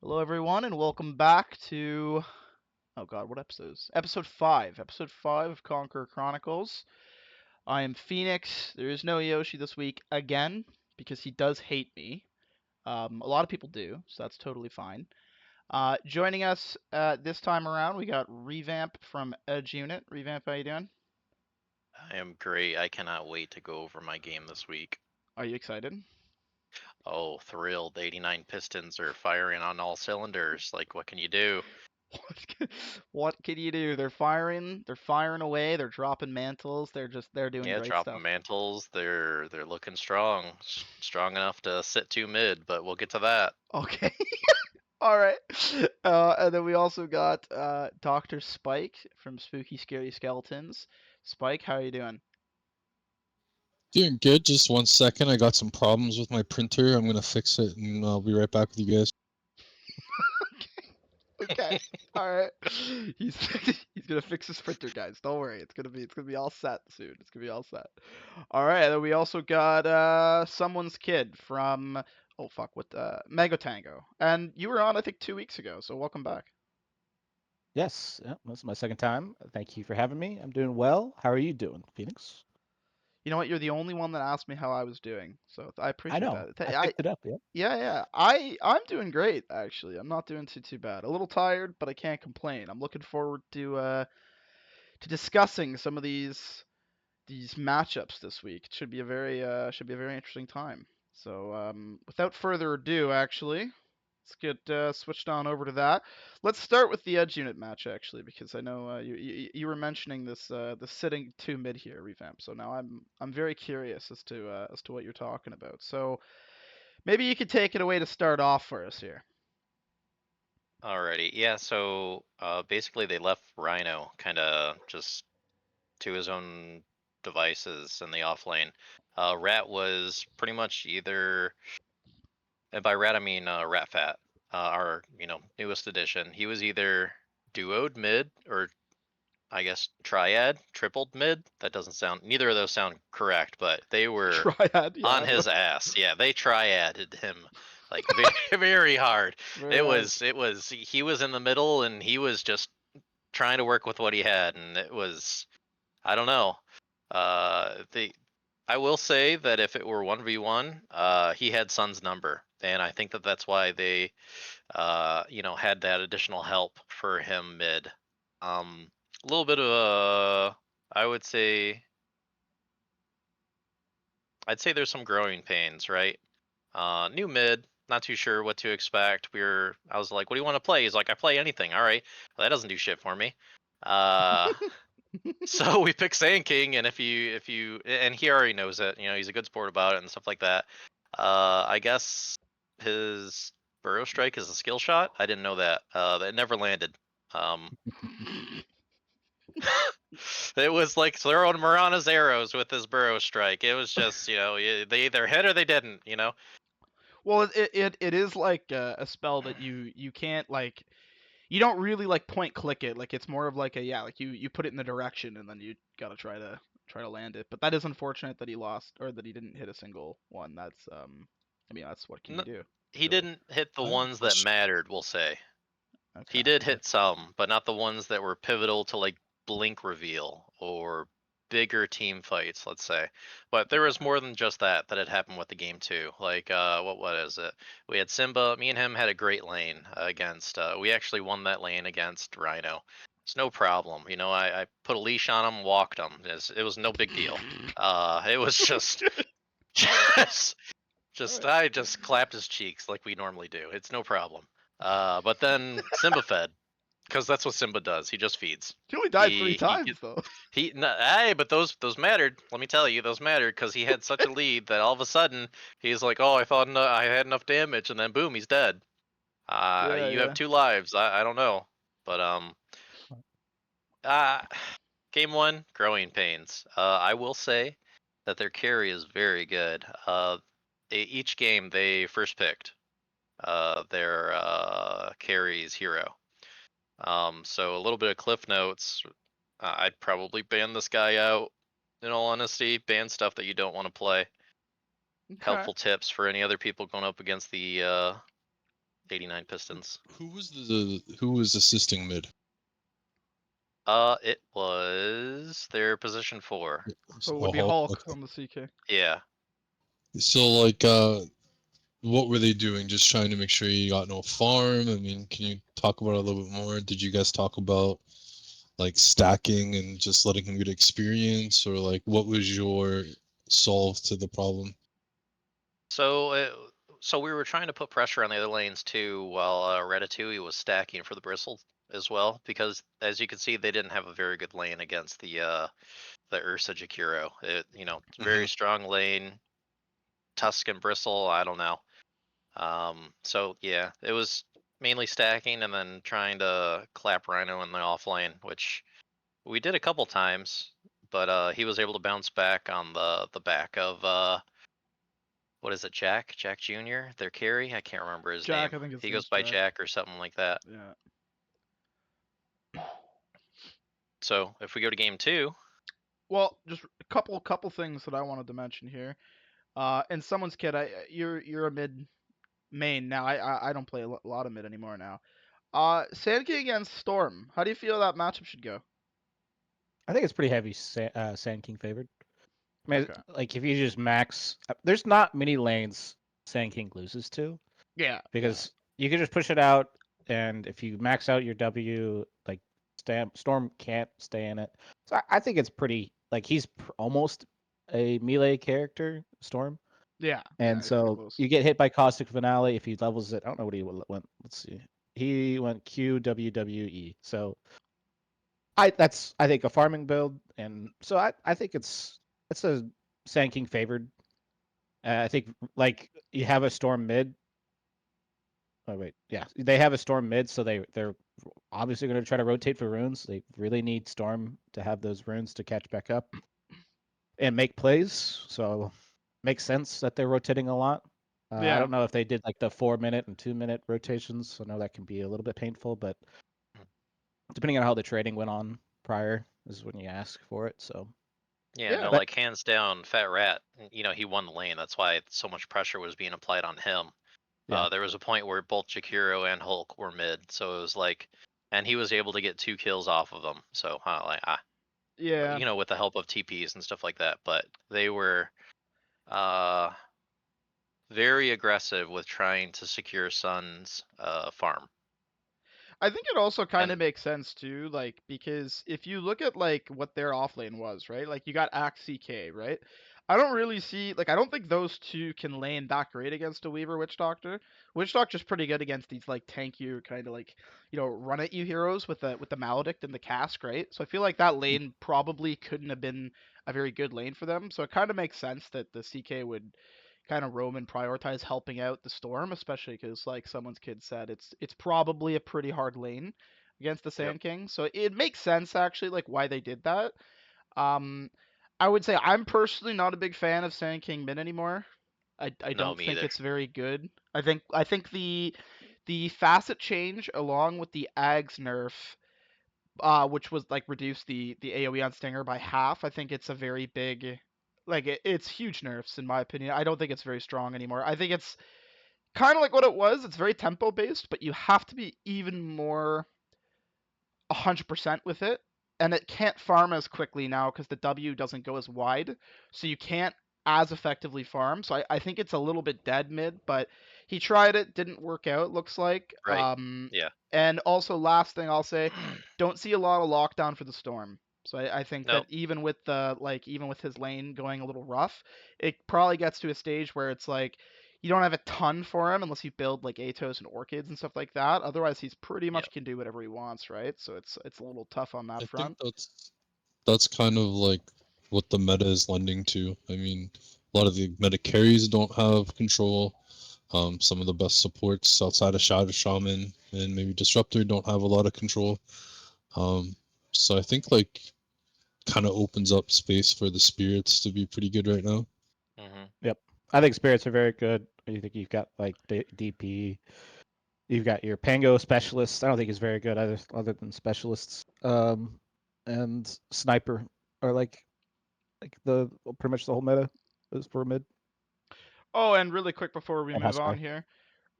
Hello, everyone, and welcome back to. Oh God, what episodes? Episode 5. Episode 5 of Conqueror Chronicles. I am Phoenix. There is no Yoshi this week again because he does hate me. A lot of people do, so that's totally fine. Joining us this time around, we got ReVamp from Edge Unit. ReVamp, how you doing? I am great. I cannot wait to go over my game this week. Are you excited? Oh, thrilled. 89 Pistons are firing on all cylinders. Like, what can you do? What can you do? They're firing. They're firing away. They're dropping mantles. They're doing Yeah, great dropping stuff. mantles. They're looking strong. Strong enough to sit 2 mid, but we'll get to that. Okay. All right. And then we also got Dr. Spike from Spooky Scary Skeletons. Spike, how are you doing? Doing good. Just 1 second. I got some problems with my printer. I'm gonna fix it, and I'll be right back with you guys. Okay. All right. He's he's gonna fix his printer, guys. Don't worry. It's gonna be all set soon. It's gonna be all set. All right. And then we also got someone's kid from oh fuck what Mega Tango, and you were on I think 2 weeks ago. So welcome back. Yes, yeah, this is my second time. Thank you for having me. I'm doing well. How are you doing, Phoenix? You know what? You're the only one that asked me how I was doing, so I I appreciate know. that. I I picked it up. Yeah. Yeah. I'm doing great actually. I'm not doing too bad. A little tired, but I can't complain. I'm looking forward to discussing some of these matchups this week. It should be a very interesting time. So without further ado, actually, let's get switched on over to that. Let's start with the edge unit match actually, because I know you were mentioning this the sitting two mid here revamp. So now I'm very curious as to what you're talking about. So maybe you could take it away to start off for us here. Alrighty. Yeah, so basically they left Rhino kind of just to his own devices in the off lane. Rat was pretty much either, and by Rat I mean Rat Fat, our newest addition. He was either duoed mid or I guess triad, tripled mid. That doesn't sound. Neither of those sound correct, but they were Triad, on yeah, his ass. Yeah, they triaded him like very, very hard. very It hard. was. It was. He was in the middle, and he was just trying to work with what he had, and it was. I don't know. The. I will say that if it were 1v1, he had Sun's number, and I think that that's why they, had that additional help for him mid. A little bit of a, I would say, I'd say there's some growing pains, right? New mid, not too sure what to expect. I was like, what do you want to play? He's like, I play anything. All right, well, that doesn't do shit for me. Uh, so we picked Sand King, and and he already knows it. He's a good sport about it and stuff like that. I guess his Burrow Strike is a skill shot. I didn't know that. That never landed. Um, it was like throwing Marana's arrows with his Burrow Strike. It was just, they either hit or they didn't. Well, it is like a spell that you can't like you don't really like point click it. Like it's more of like a yeah, like you put it in the direction and then you gotta try to land it. But that is unfortunate that he lost or that he didn't hit a single one. That's I mean that's what can you N- do, He really? didn't hit the I have a ones that question. mattered, we'll say. Okay, He did okay. hit some, but not the ones that were pivotal to like blink reveal or bigger team fights, let's say. But there was more than just that had happened with the game too. Like what is it? We had Simba, me and him had a great lane against we actually won that lane against Rhino. It's no problem. I put a leash on him, walked him. It was no big deal. It was just just All just right. I just clapped his cheeks like we normally do. It's no problem. But then Simba fed because that's what Simba does. He just feeds. He only died three He times though. hey, but those mattered. Let me tell you, those mattered because he had such a lead that all of a sudden he's like, oh, I thought I had enough damage, and then boom, he's dead. Yeah, You have yeah. 2 lives. I don't know, but uh, game one, growing pains. I will say that their carry is very good. Each game they first picked their carries hero. So a little bit of cliff notes. I'd probably ban this guy out. In all honesty, ban stuff that you don't want to play. Okay. Helpful tips for any other people going up against the 89 Pistons. Who was assisting mid? It was their position 4. So it would be Hulk on the CK. Yeah. So like what were they doing? Just trying to make sure you got no farm? I mean, can you talk about it a little bit more? Did you guys talk about like stacking and just letting him get experience, or like what was your solve to the problem? So we were trying to put pressure on the other lanes too, while Ratatouille was stacking for the bristle as well, because as you can see, they didn't have a very good lane against the Ursa Jakiro. It's a very strong lane. Tuscan bristle, I don't know. So yeah, it was mainly stacking and then trying to clap Rhino in the off lane, which we did a couple times, but he was able to bounce back on the back of what is it, Jack Jr., their carry? I can't remember his Jack, name. I think his He name's goes by Jack. Jack or something like that. Yeah. So if we go to game 2, Well, just a couple things that I wanted to mention here. And Someoneskid, you're a mid main now. I don't play a lot of mid anymore now. Sand King against Storm. How do you feel that matchup should go? I think it's pretty heavy Sand King favored. I mean, Okay. like if you just max, there's not many lanes Sand King loses to Yeah. because you can just push it out, and if you max out your W, like Storm can't stay in it. So I think it's pretty like he's almost a melee character, Storm, Yeah. and He's pretty so close. you get hit by Caustic Finale if he levels it. I don't know what he went. Let's see. He went QWWE. So I think a farming build, and so I think it's a Sand King favored. I think like you have a Storm mid. Oh wait, yeah, they have a Storm mid, so they're obviously going to try to rotate for runes. They really need Storm to have those runes to catch back up and make plays. So makes sense that they're rotating a lot. I Yeah. don't know if they did like the 4-minute and 2-minute rotations. I know that can be a little bit painful, but depending on how the trading went on prior is when you ask for it. So yeah, Yeah. no, but like hands down, Fat Rat. He won the lane. That's why so much pressure was being applied on him. yeah, There was a point where both Jakiro and Hulk were mid, so it was like, and he was able to get 2 kills off of them. So Yeah. with the help of TPs and stuff like that. But they were uh very aggressive with trying to secure Sun's farm. I think it also kind of And makes sense too, like because if you look at like what their offlane was, right? Like you got Axe CK, right? I don't really see I don't think those two can lane that great against a Weaver Witch Doctor. Witch Doctor's pretty good against these like tankier kind of like run at you heroes with the Maledict and the Cask, right? So I feel like that lane probably couldn't have been a very good lane for them. So it kind of makes sense that the CK would kind of roam and prioritize helping out the Storm, especially because like Someoneskid said, it's probably a pretty hard lane against the yep, Sand King. So it makes sense actually like why they did that. Um, I would say I'm personally not a big fan of Sand King mid anymore. I no, don't me think either. it's very good. I think the facet change along with the Ags nerf, which was like reduced the AoE on Stinger by half. I think it's a very big, it's huge nerfs in my opinion. I don't think it's very strong anymore. I think it's kind of like what it was. It's very tempo based, but you have to be even more 100% with it, and it can't farm as quickly now because the W doesn't go as wide, so you can't as effectively farm. So I think it's a little bit dead mid, but he tried it, didn't work out. Looks like. Right. Yeah. And also last thing I'll say, don't see a lot of lockdown for the Storm. So I think that Nope. even with his lane going a little rough, it probably gets to a stage where it's like you don't have a ton for him unless you build like Atos and Orchids and stuff like that. Otherwise, he's pretty Yep. much can do whatever he wants, right? So it's a little tough on that I think front. that's kind of like what the meta is lending to. I mean, a lot of the meta carries don't have control. Some of the best supports outside of Shadow Shaman and maybe Disruptor don't have a lot of control. Um, so I think like kind of opens up space for the spirits to be pretty good right now. Hmm. yep. I think spirits are very good. I think you've got like DP. You've got your Pango specialists. I don't think he's very good either, other than specialists. And sniper are like the pretty much the whole meta is for mid Oh, and really quick before we and move Huskar. on here,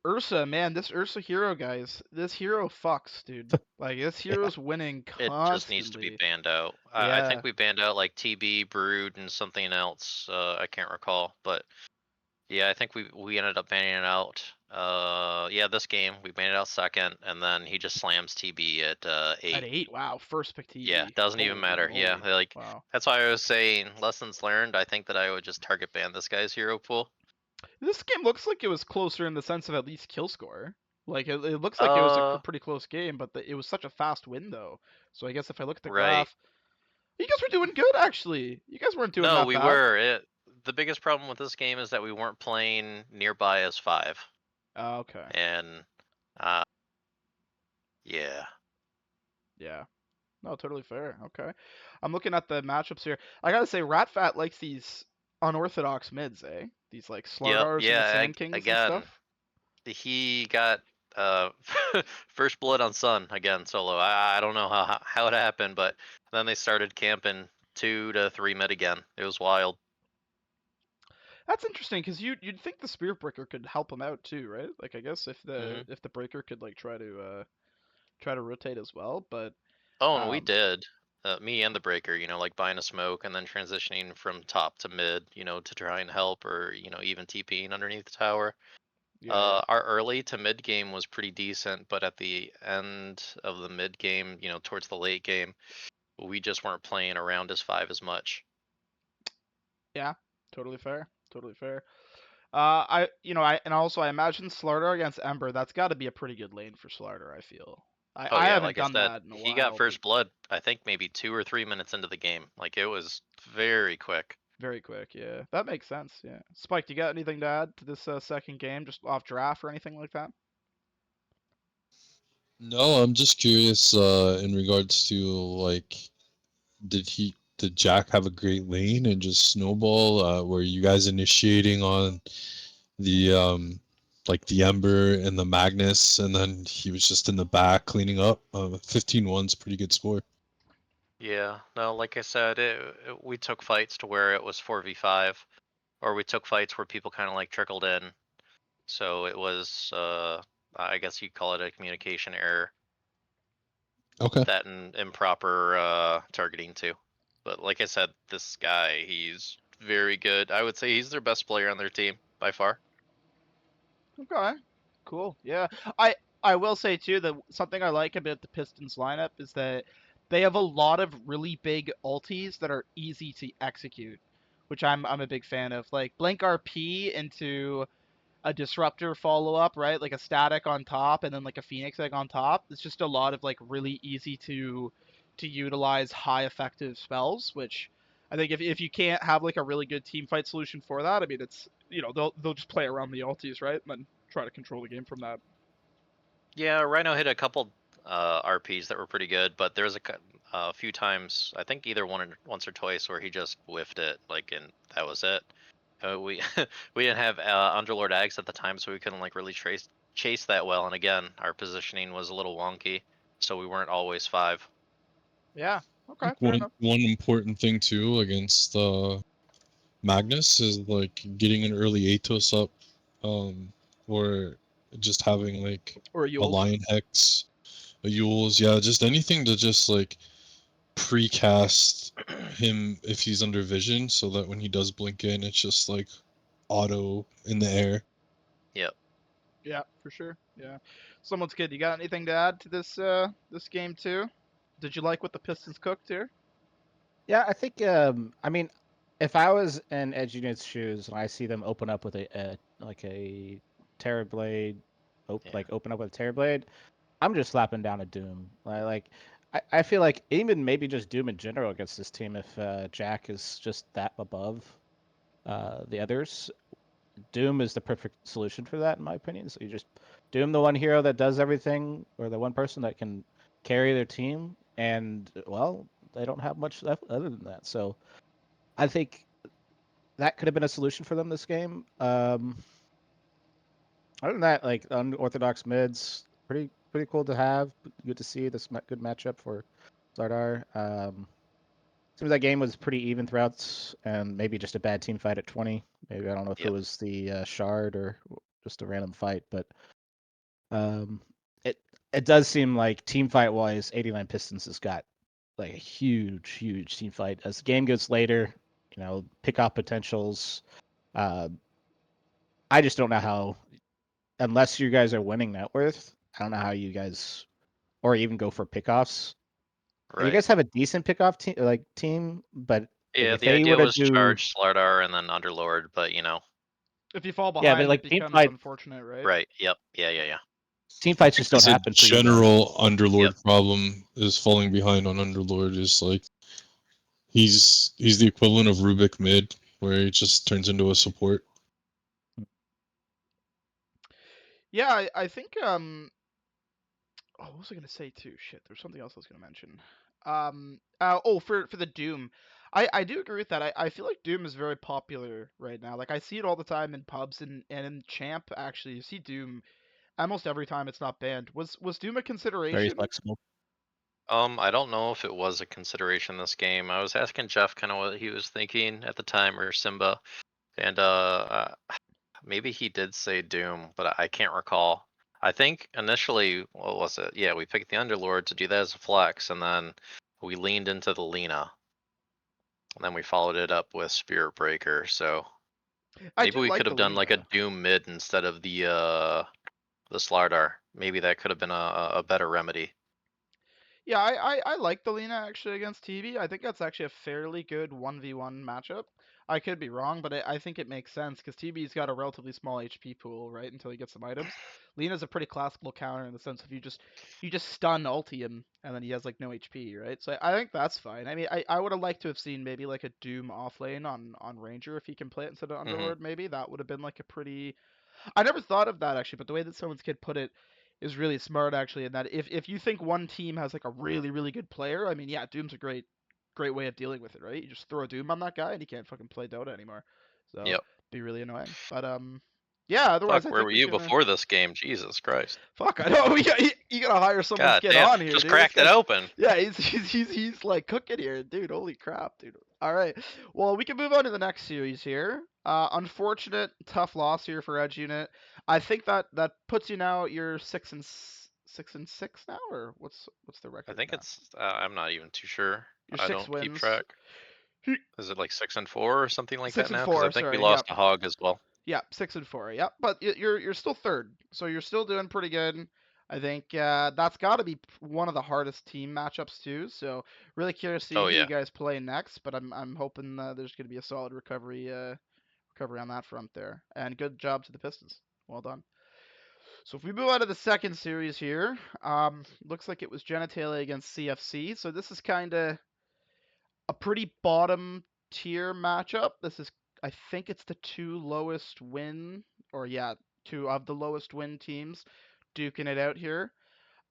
Ursa, man, this Ursa hero, guys, this hero fucks, dude. Like this hero's winning It just needs to be constantly. banned out. I Yeah. think we banned out like TB, Brood, and something else. I can't recall, but yeah, I think we ended up banning it out. Yeah, this game we banned it out second, and then he just slams TB at At 8. 8, wow, first pick Yeah, TB. doesn't even Holy matter. Yeah, moly. like Wow. that's why I was saying lessons learned. I think that I would just target ban this guy's hero pool. This game looks like it was closer in the sense of at least kill score. Like it looks like it was a Uh, pretty close game, but it was such a fast win though. So I guess if I look at the right. graph, you guys were doing good actually. You guys weren't doing No, that we bad. were. The biggest problem with this game is that we weren't playing nearby as 5, Oh, okay. and uh, yeah. Yeah. No, totally fair. Okay. I'm looking at the matchups here. I gotta say, Ratfat likes these unorthodox mids, eh? These like Yep. Slardars and the Yeah. Sand Kings and Again, stuff. he got uh first blood on Sun again solo. I don't know how it happened, but then they started camping 2 to 3 mid again. It was wild. That's interesting because you'd think the Spirit Breaker could help him out too, right? Like I guess Hmm. if the Breaker could like try to rotate as well, but Oh, and we um did. Me and the breaker, like buying a smoke and then transitioning from top to mid, to try and help or, even TPing underneath the tower. yeah. Our early to mid game was pretty decent, but at the end of the mid game, towards the late game, we just weren't playing around as 5 as much. Yeah, totally fair. Totally fair. I also I imagine Slardar against Ember, that's got to be a pretty good lane for Slardar, I feel. I Oh I yeah, haven't like I done said, that in a he got while, but first blood, I think maybe 2 or 3 minutes into the game. Like it was very quick. very quick, yeah. That makes sense, yeah. Spike, you got anything to add to this second game, just off draft or anything like that? No, I'm just curious in regards to like did Jack have a great lane and just snowball? Were you guys initiating on the like the Ember and the Magnus, and then he was just in the back cleaning up? 15-1's pretty good score. Yeah, no, like I said, we took fights to where it was 4v5, or we took fights where people kind of like trickled in. So it was, I guess you'd call it a communication error, Okay. that and improper targeting too. But like I said, this guy, he's very good. I would say he's their best player on their team by far. Okay. Cool. Yeah. I will say too that something I like about the Pistons lineup is that they have a lot of really big ultis that are easy to execute, which I'm a big fan of. Like Blink RP into a disruptor follow up, right? Like a static on top and then like a Phoenix egg on top. It's just a lot of like really easy to utilize high effective spells, which I think if you can't have like a really good team fight solution for that, I mean it's they'll just play around the ultis, right? And then try to control the game from that. Yeah, Rhino hit a couple RPs that were pretty good, but there was a few times, I think either once or twice, where he just whiffed it, like, and that was it. We we didn't have Underlord Ags at the time, so we couldn't like really chase that well. And again, our positioning was a little wonky, so we weren't always 5. Yeah. I Okay, think fair one enough. one important thing too against Magnus is like getting an early Atos up, or just having like Or a Yules. Lion Hex, a Yules, yeah, just anything to just like precast him if he's under vision, so that when he does blink in, it's just like auto in the air. Yep. Yeah, for sure. Yeah. Someoneskid. You got anything to add to this game too? Did you like what the Pistons cooked here? Yeah, I think. I mean, if I was in Edge Unit's shoes and I see them open up with a like a Terrorblade, Yeah. like open up with a Terrorblade, I'm just slapping down a Doom. I feel like even maybe just Doom in general against this team if Jack is just that above the others. Doom is the perfect solution for that, in my opinion. So you just Doom the one hero that does everything, or the one person that can carry their team, and well, they don't have much left other than that. So I think that could have been a solution for them this game. Other than that, like unorthodox mids, pretty cool to have. Good to see this good matchup for Zardar. Seems that game was pretty even throughout, and maybe just a bad team fight at 20. Maybe I don't know if it Yep. was the shard or just a random fight, but It it does seem like team fight wise, 89 Pistons has got like a huge team fight. As the game gets later, pick off potentials. Uh, I just don't know how, unless you guys are winning net worth, I don't know how you guys, or even go for pickoffs. You Right. guys have a decent pickoff team, but Yeah, if the they idea were to was do, charge Slardar and then Underlord, but If you fall yeah, but behind, it like team becomes fight, unfortunate, right? right. Yep. Yeah. team I fights think just don't it's a happen for you guys. general Yep. Underlord problem is falling behind on Underlord is like he's the equivalent of Rubik mid, where he just turns into a support. Yeah, I think oh, what was I gonna say too? Shit, there's something else I was gonna mention. Oh, for the Doom, I do agree with that. I feel like Doom is very popular right now. Like I see it all the time in pubs and in Champ. Actually, you see Doom almost every time it's not banned. Was Doom a Very consideration? flexible. I don't know if it was a consideration this game. I was asking Jeff kind of what he was thinking at the time, or Simba, and maybe he did say Doom, but I can't recall. I think initially, what was it? Yeah, we picked the Underlord to do that as a flex, and then we leaned into the Lena, and then we followed it up with Spirit Breaker. So I maybe do we like could the have done like a Lena. Doom mid instead of the Slardar. Maybe that could have been a better remedy. Yeah, I like the Lena actually against TV. I think that's actually a fairly good 1v1 matchup. I could be wrong, but I think it makes sense because TB's got a relatively small HP pool, right, until he gets some items. Lena's a pretty classical counter in the sense of you just stun ulti him and then he has like no HP, right? So I think that's fine. I mean, I would have liked to have seen maybe like a Doom offlane on Ranger if he can play it instead of Hmm. Underlord. Maybe that would have been like a pretty. I never thought of that actually, but the way that Someoneskid put it is really smart actually. In that if you think one team has like a really good player, I mean, yeah, Doom's a great way of dealing with it, right? You just throw a Doom on that guy and he can't fucking play Dota anymore. So Yep. be really annoying. But yeah. Otherwise, Fuck, I where think were we you can. before this game? Jesus Christ. Fuck, I know. You gotta hire someone's God kid damn. on here, Just dude. This cracked it guy's, open. yeah, he's like cooking here, dude. Holy crap, dude. All right, well, we can move on to the next series here. Unfortunate, tough loss here for Edge Unit. I think that puts you now. You're 6-6 now, or what's the I record think now? it's, I'm not even too sure. You're I six don't keep wins. track. Is it like 6-4 or something like Six that and now? Because I four. think we Sorry. lost Yep. a hog as well. Yeah, 6-4. Yep, but you're still third, so you're still doing pretty good. I think that's got to be one of the hardest team matchups too. So really curious to see Oh, who you yeah. guys play next. But I'm hoping there's going to be a solid recovery on that front there. And good job to the Pistons. Well done. So if we move on to the second series here, looks like it was Genitalia against CFC. So this is kind of a pretty bottom tier matchup. This is, I think it's the two lowest win, or yeah, two of the lowest win teams duking it out here.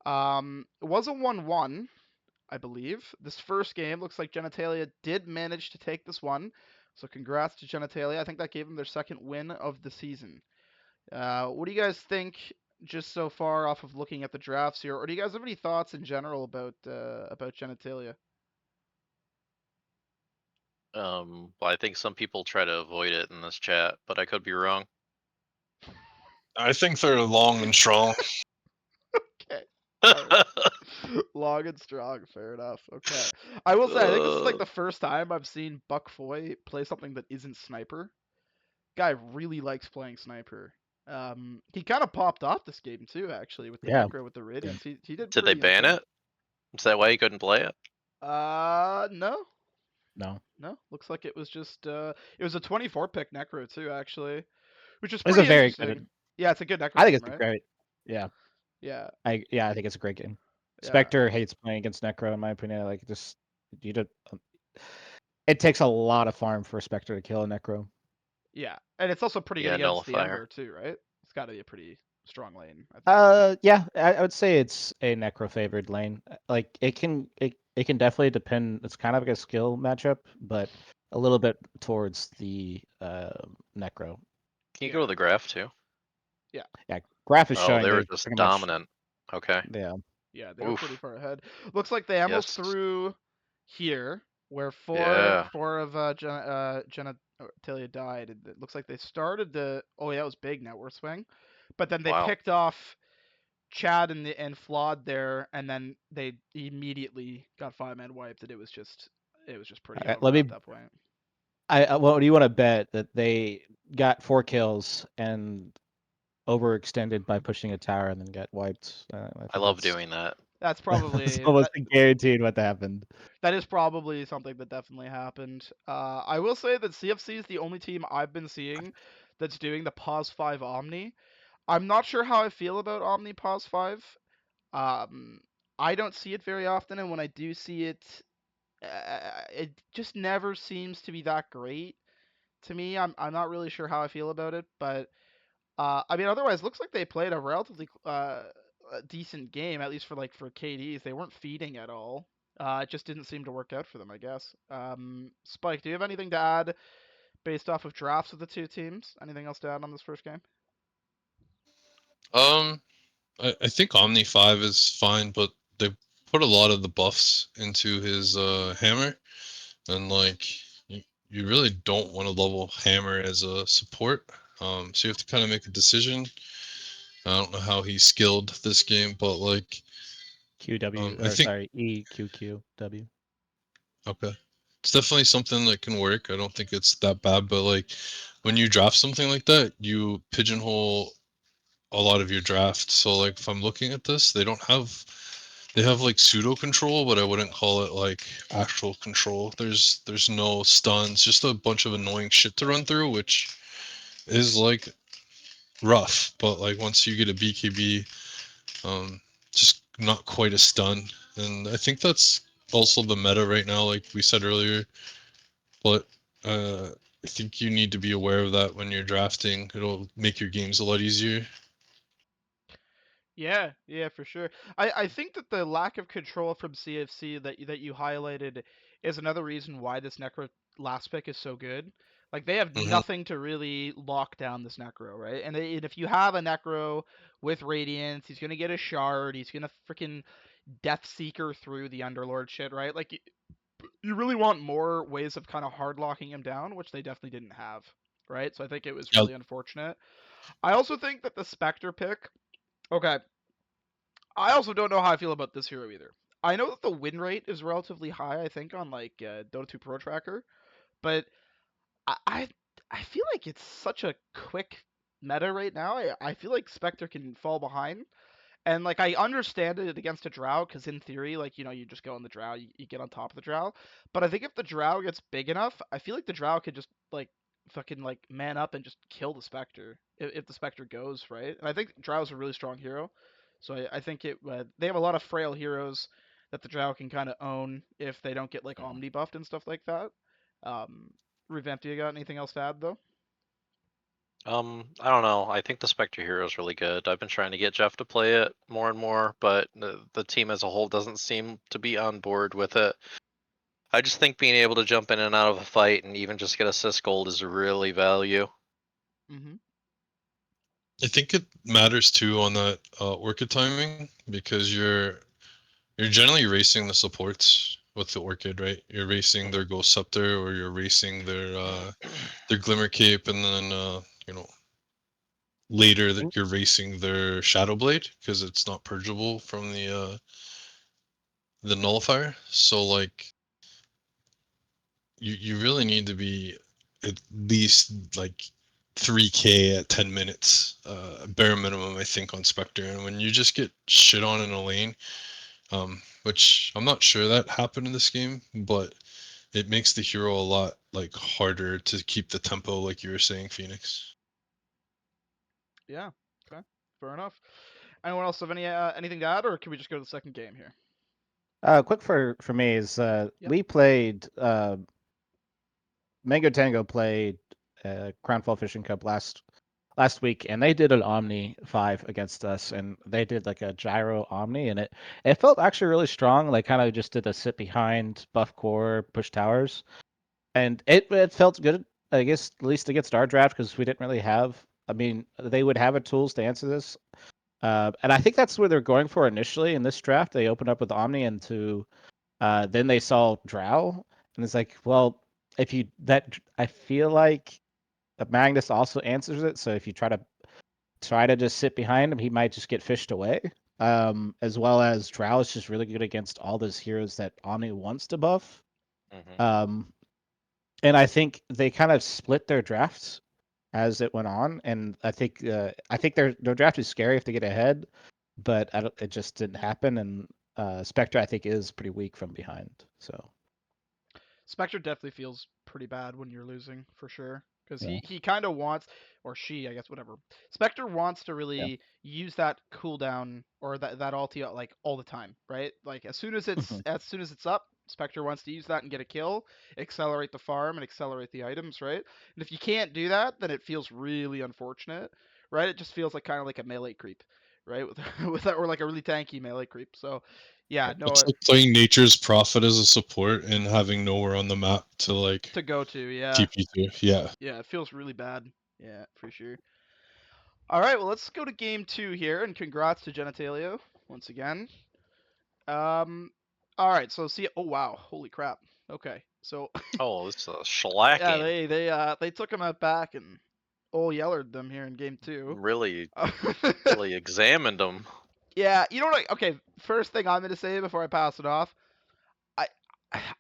It was a 1-1, I believe. This first game looks like Genitalia did manage to take this one. So congrats to Genitalia. I think that gave them their second win of the season. What do you guys think just so far off of looking at the drafts here, or do you guys have any thoughts in general about Genitalia? Well, I think some people try to avoid it in this chat, but I could be wrong. I think they're long and strong. Okay. All right. Long and strong. Fair enough. Okay. I will say, I think this is like the first time I've seen Buck Foy play something that isn't sniper. Guy really likes playing sniper. He kind of popped off this game too, actually, with the Yeah. Necro with the Yeah. Radiance. He did Did they pretty ban okay. it? Is that why you couldn't play it? No, No. no. Looks like it was just it was a 24 pick Necro too, actually, which is It's a pretty very interesting. good. Yeah, it's a good Necro I think game, it's a right? great. Yeah. Yeah, I think it's a great game. yeah. Spectre hates playing against Necro, in my opinion. Like just you don't. It takes a lot of farm for Spectre to kill a Necro. Yeah, and it's also pretty good Yeah, against the nullifier. Ember too, right? It's got to be a pretty strong lane, I think. Yeah, I would say it's a Necro favored lane. Like it can definitely depend. It's kind of like a skill matchup, but a little bit towards the Necro. Can you Yeah, go to the graph too? yeah, Yeah, Graph is Oh, showing they were they just pretty much. dominant. Okay. Yeah, yeah. They were pretty Oof. far ahead. Looks like they almost Yes. threw here, where Yeah. four of Genitalia died. It looks like they started the. Oh yeah, it was big network swing, but then they Wow. picked off Chad and Flawed there, and then they immediately got 5-man wiped. And it was just pretty Alright, over at that point. what do you want to bet that they got 4 kills and overextended by pushing a tower and then got wiped? I I think love that's doing that. That's that's probably almost guaranteed what happened. that is probably something that definitely happened. I will say that CFC is the only team I've been seeing that's doing the pause 5 Omni. I'm not sure how I feel about Omni pause 5. Um, I don't see it very often, and when I do see it, it just never seems to be that great to me. I'm not really sure how I feel about it, but I mean, otherwise, looks like they played a relatively a decent game, at least for KDs. They weren't feeding at all. It just didn't seem to work out for them, I guess. Spike, do you have anything to add based off of drafts of the two teams? Anything else to add on this first game? I think Omni 5 is fine, but they put a lot of the buffs into his hammer, and like you really don't want to level hammer as a support. So you have to kind of make a decision. I don't know how he's skilled this game, but like QW I or think sorry, EQQW. okay, it's definitely something that can work. I don't think it's that bad, but like when you draft something like that, you pigeonhole a lot of your draft. So like if I'm looking at this, they have like pseudo control, but I wouldn't call it like actual control. There's no stuns, just a bunch of annoying shit to run through, which is like rough. But like once you get a BKB, um, just not quite a stun. And I think that's also the meta right now, like we said earlier. But I think you need to be aware of that when you're drafting. It'll make your games a lot easier. Yeah, for sure. I think that the lack of control from CFC that you highlighted is another reason why this Necro last pick is so good. Like they have Hmm. nothing to really lock down this Necro, right? And if you have a Necro with Radiance, he's gonna get a shard. He's gonna freaking Death Seeker through the Underlord shit, right? Like you really want more ways of kind of hard locking him down, which they definitely didn't have, right? So I think it was Yeah. really unfortunate. I also think that the Spectre pick. Okay, I also don't know how I feel about this hero either. I know that the win rate is relatively high, I think, on like Dota 2 Pro Tracker, but I, I I feel like it's such a quick meta right now. I feel like Spectre can fall behind. And like I understand it against a drow because in theory, like you just go on the drow, you get on top of the drow. But I think if the drow gets big enough, I feel like the drow could just like fucking like man up and just kill the specter if the specter goes right. And I think drow's a really strong hero, so I think it they have a lot of frail heroes that the drow can kind of own if they don't get like omni buffed and stuff like that. Um, Revamp, do you got anything else to add though? I don't know. I think the Spectre hero is really good. I've been trying to get Jeff to play it more and more, but the team as a whole doesn't seem to be on board with it. I just think being able to jump in and out of a fight and even just get assist gold is really value. Mm-hmm. I think it matters too on that orchid timing because you're generally racing the supports with the orchid, right? You're racing their ghost scepter or you're racing their glimmer cape, and then you know later that you're racing their shadow blade because it's not purgeable from the nullifier. So like you really need to be at least like 3K at 10 minutes, bare minimum, I think, on Spectre. And when you just get shit on in a lane, which I'm not sure that happened in this game, but it makes the hero a lot like harder to keep the tempo, like you were saying, Phoenix. Yeah. Okay. Fair enough. Anyone else have anything to add, or can we just go to the second game here? Quick for me is Yep. we played Mango Tango played Crownfall Fishing Cup last week, and they did an Omni 5 against us, and they did like a gyro Omni, and it felt actually really strong. Like kind of just did a sit behind, buff core, push towers, and it felt good. I guess at least against our draft because we didn't really have. I mean, they would have a tools to answer this, and I think that's where they're going for initially in this draft. They opened up with Omni, and then they saw Drow, and it's like, well, if you that I feel like Magnus also answers it. So if you try to just sit behind him, he might just get fished away. as well as Drow is just really good against all those heroes that Anu wants to buff. Mhm. And I think they kind of split their drafts as it went on, and I think their draft is scary if they get ahead, but it just didn't happen. And Spectre, I think, is pretty weak from behind. So Spectre definitely feels pretty bad when you're losing, for sure. Because yeah, he kind of wants, or she, I guess, whatever. Spectre wants to yeah, really use that cooldown or that ulti like all the time, right? Like as soon as Mhm. it's up, Spectre wants to use that and get a kill, accelerate the farm and accelerate the items, right? And if you can't do that, then it feels really unfortunate, right? It just feels like kind of like a melee creep, right? With that, or like a really tanky melee creep. So, yeah, Yep. It's no, like playing Nature's Prophet as a support and having nowhere on the map to like to go to, yeah. TP to. Yeah. Yeah, it feels really bad. Yeah, for sure. All right, well, let's go to game 2 here, and congrats to Genitalia once again. Um, all right, so see. Oh wow, holy crap. Okay, so Oh, it's a yeah, shellacking. they took him out back and yellered them here in game 2. Really, really examined them. Yeah, you know what? Okay, first thing I'm gonna say before I pass it off, I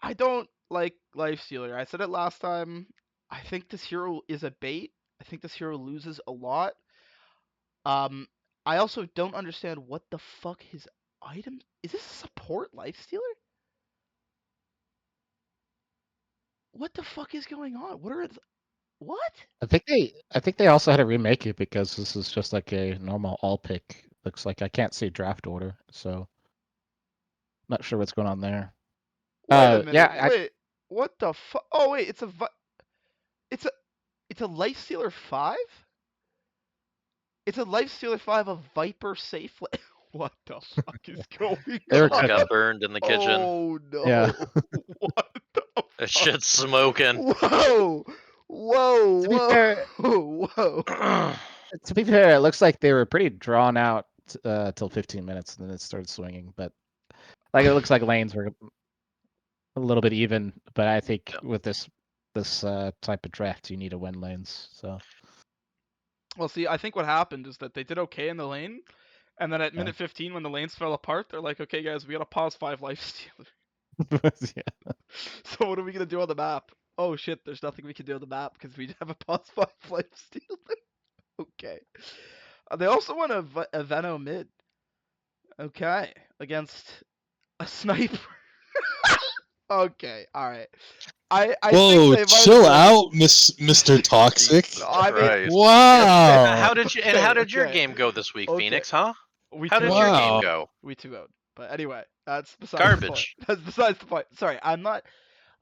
I don't like Lifestealer. I said it last time. I think this hero is a bait. I think this hero loses a lot. Um, I also don't understand what the fuck his item is. This a support lifestealer? What the fuck is going on? What? I think they also had to remake it because this is just like a normal all pick. Looks like I can't see draft order, so not sure what's going on there. Wait a minute. Yeah, Wait. What the fuck? Oh wait, it's a it's a lifestealer 5? It's a lifestealer 5 of Viper safe. What the fuck is going they were Someone on? cooking. got burned in the kitchen. Oh Yeah. no. What the This fuck? shit's smoking. Whoa. Whoa, To be whoa. fair, Whoa. it looks like they were pretty drawn out till 15 minutes, and then it started swinging. But like it looks like lanes were a little bit even. But I think Yeah. with this type of draft, you need to win lanes. So Well, see, I think what happened is that they did okay in the lane, and then at yeah, minute 15, when the lanes fell apart, they're like, okay, guys, we gotta pause 5 lifesteal. yeah. So what are we gonna do on the map? Oh shit, there's nothing we can do on the map because we have a pause 5 lifesteal. Okay. They also won a Veno mid. Okay, against a sniper. Okay, all right. I think Whoa, they might have chill been. out, Mr. Toxic. Jesus I mean, Christ. Wow. How did you and okay, how did your okay, game go this week, okay. Phoenix, huh? We How two did out. your game Wow. go? We two out. But anyway, that's besides the point. Garbage. That's besides the point. Sorry, I'm not.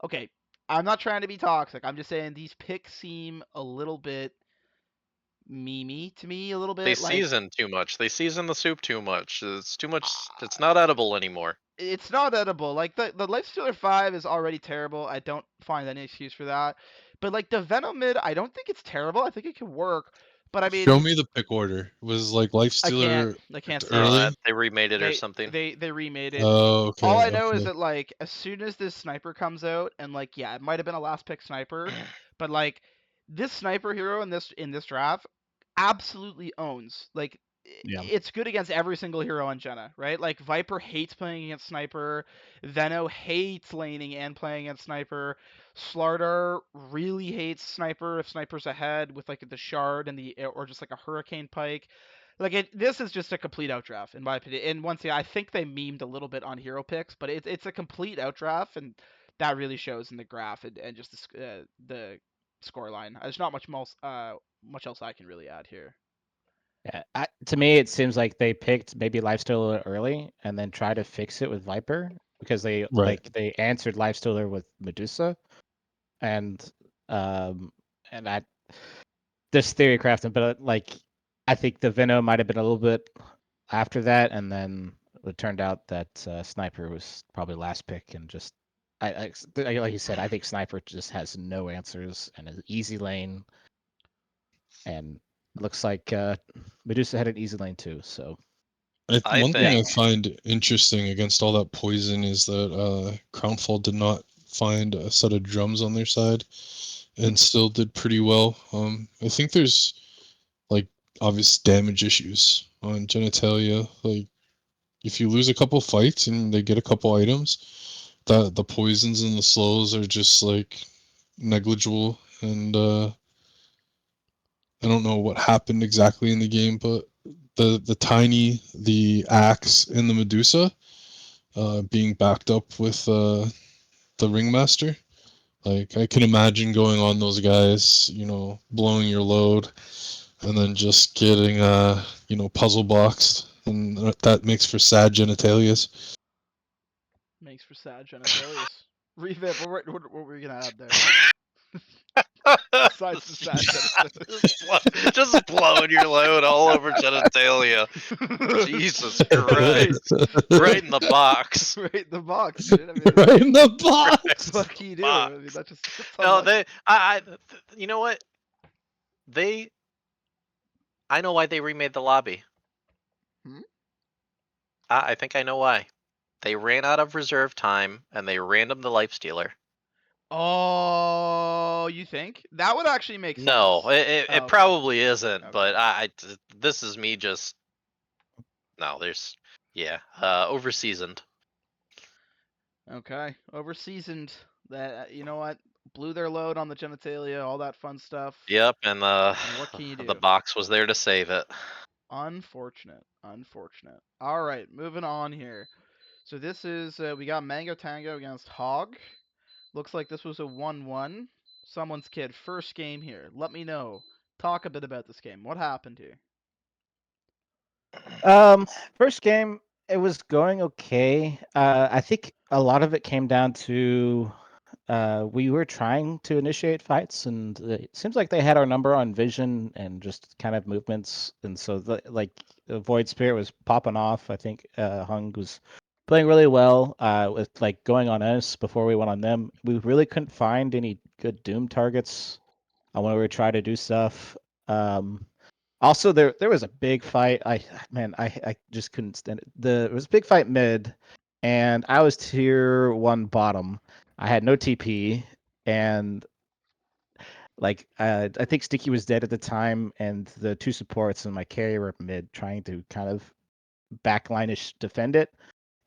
Okay, I'm not trying to be toxic. I'm just saying these picks seem a little bit memey to me. A little They bit like season too much. They season the soup too much. It's too much. It's not edible anymore. it's not edible. Like the Lifestealer 5 is already terrible. I don't find any excuse for that. But like the Venom mid, I don't think it's terrible. I think it can work. But I Show mean, me the pick order. Was like I can't. Lifestealer I can't see it. early? They remade it or They something. they remade it. Oh, All okay, I know is okay. that like as soon as this sniper comes out, and like yeah, it might have been a last pick sniper, but like this sniper hero in this draft absolutely owns. Like Yeah. it's good against every single hero on Jenna, right? Like Viper hates playing against sniper, Veno hates laning and playing against sniper, Slardar really hates sniper if sniper's ahead with like the shard and the or just like a hurricane pike. Like this is just a complete outdraft in my opinion. And once again, I think they memed a little bit on hero picks, but it's a complete outdraft, and that really shows in the graph and just the score line. There's not much else I can really add here. Yeah, to me, it seems like they picked maybe Lifestealer early and then try to fix it with Viper because Right. they answered Lifestealer with Medusa, and um and I this theory crafting, but like I think the Venom might have been a little bit after that, and then it turned out that Sniper was probably last pick, and just like you said, I think Sniper just has no answers and an easy lane, and it looks like Medusa had an easy lane too. So I One thing yeah, I think find interesting against all that poison is that Crownfall did not find a set of drums on their side and still did pretty well. I think there's like obvious damage issues on genitalia. Like if you lose a couple fights and they get a couple items, the poisons and the slows are just like negligible. And I don't know what happened exactly in the game, but the tiny, the axe, and the Medusa being backed up with the ringmaster. Like I can imagine going on those guys, blowing your load, and then just getting puzzle boxed, and that makes for sad genitalias. Makes for sad genitalias. ReVamp, what were you gonna add there? Besides the sad genitalias. just blowing your load all over genitalia. Jesus Right. Christ! Right in the box. Right in the box, dude. I mean, Right in the what box. the fuck can you do? Box. I mean, that's No, unlucky. you know what? I know why they remade the lobby. Hmm? I think I know why. They ran out of reserve time and they random the life stealer. Oh, you think that would actually make sense? No, it Oh, okay. probably isn't. Okay. But this is me just no. There's over seasoned. Okay, over seasoned. That you know what? Blew their load on the genitalia, all that fun stuff. Yep, and And what can you the do? box was there to save it. Unfortunate. Unfortunate. All right, moving on here. So this is we got Mango Tango against Hog. Looks like this was a 1-1. Someoneskid first game here. Let me know. Talk a bit about this game. What happened here? First game, it was going okay. I think a lot of it came down to we were trying to initiate fights, and it seems like they had our number on vision and just kind of movements, and so the Void Spirit was popping off. I think Hung was playing really well with like going on us before we went on them. We really couldn't find any good Doom targets when we were trying to do stuff. Also, there was a big fight. I just couldn't stand it. There was a big fight mid, and I was tier 1 bottom. I had no TP, and like I think Sticky was dead at the time, and the two supports and my carrier were mid, trying to kind of backline-ish defend it.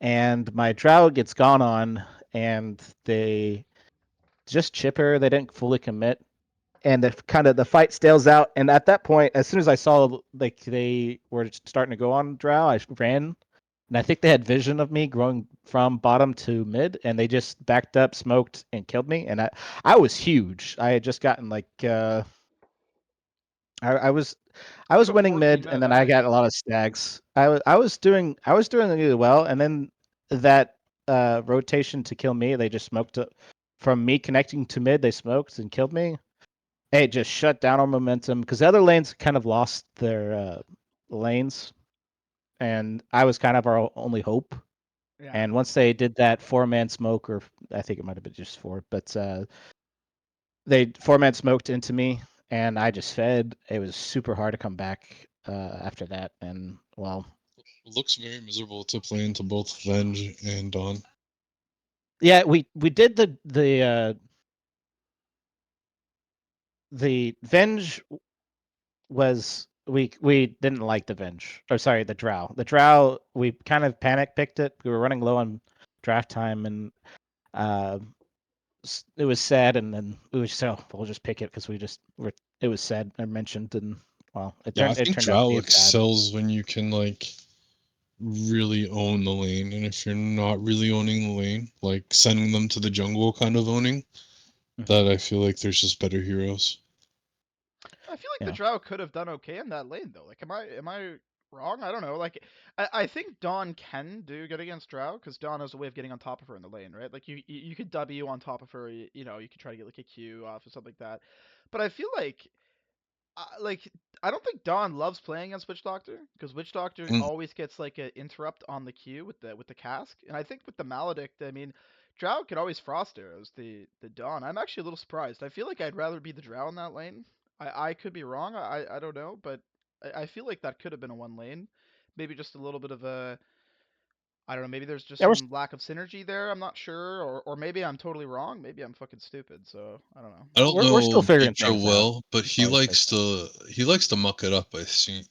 And my Drow gets gone on, and they just chipper. They didn't fully commit, and the fight stales out. And at that point, as soon as I saw like they were starting to go on Drow, I ran, and I think they had vision of me growing from bottom to mid, and they just backed up, smoked, and killed me. And I was huge. I had just gotten like I was You got winning 14 mid, and minutes. then That's I got decent. a lot of stags. I was doing really well, and then that rotation to kill me, they just smoked it. From me connecting to mid, they smoked and killed me. It just shut down our momentum because the other lanes kind of lost their lanes, and I was kind of our only hope. Yeah. And once they did that 4-man smoke, or I think it might have been just 4, but they 4-man smoked into me, and I just fed. It was super hard to come back after that, and well, It looks very miserable to play into both Venge and Dawn. yeah, we did the Venge was we didn't like the Venge, or sorry, the Drow. The Drow, we kind of panic picked it. We were running low on draft time, and uh, it was sad. And then we were so we'll just pick it because it was said or mentioned, and well, Yeah, I it think turned out to Drow be bad. excels when you can like really own the lane, and if you're not really owning the lane, like sending them to the jungle kind of owning, that I feel like there's just better heroes. I feel like the Yeah. Drow could have done okay in that lane though. Like, am I wrong? I don't know. Like, I think Dawn can do good against Drow because Dawn has a way of getting on top of her in the lane, right? Like you could W on top of her. You could try to get like a Q off or something like that. But I feel like I don't think Dawn loves playing against Witch Doctor because Witch Doctor And always gets like an interrupt on the Q with the cask, and I think with the Maledict, I mean, Drow could always frost arrows the Dawn. I'm actually a little surprised. I feel like I'd rather be the Drow in that lane. I could be wrong. I don't know, but I feel like that could have been a one lane. Maybe just a little bit of a I don't know. Maybe there's just Yeah, some lack of synergy there. I'm not sure, or maybe I'm totally wrong. Maybe I'm fucking stupid. So I don't know. I don't we're still know figuring Big Joe things out. well, but That's all I can say. he likes to muck it up.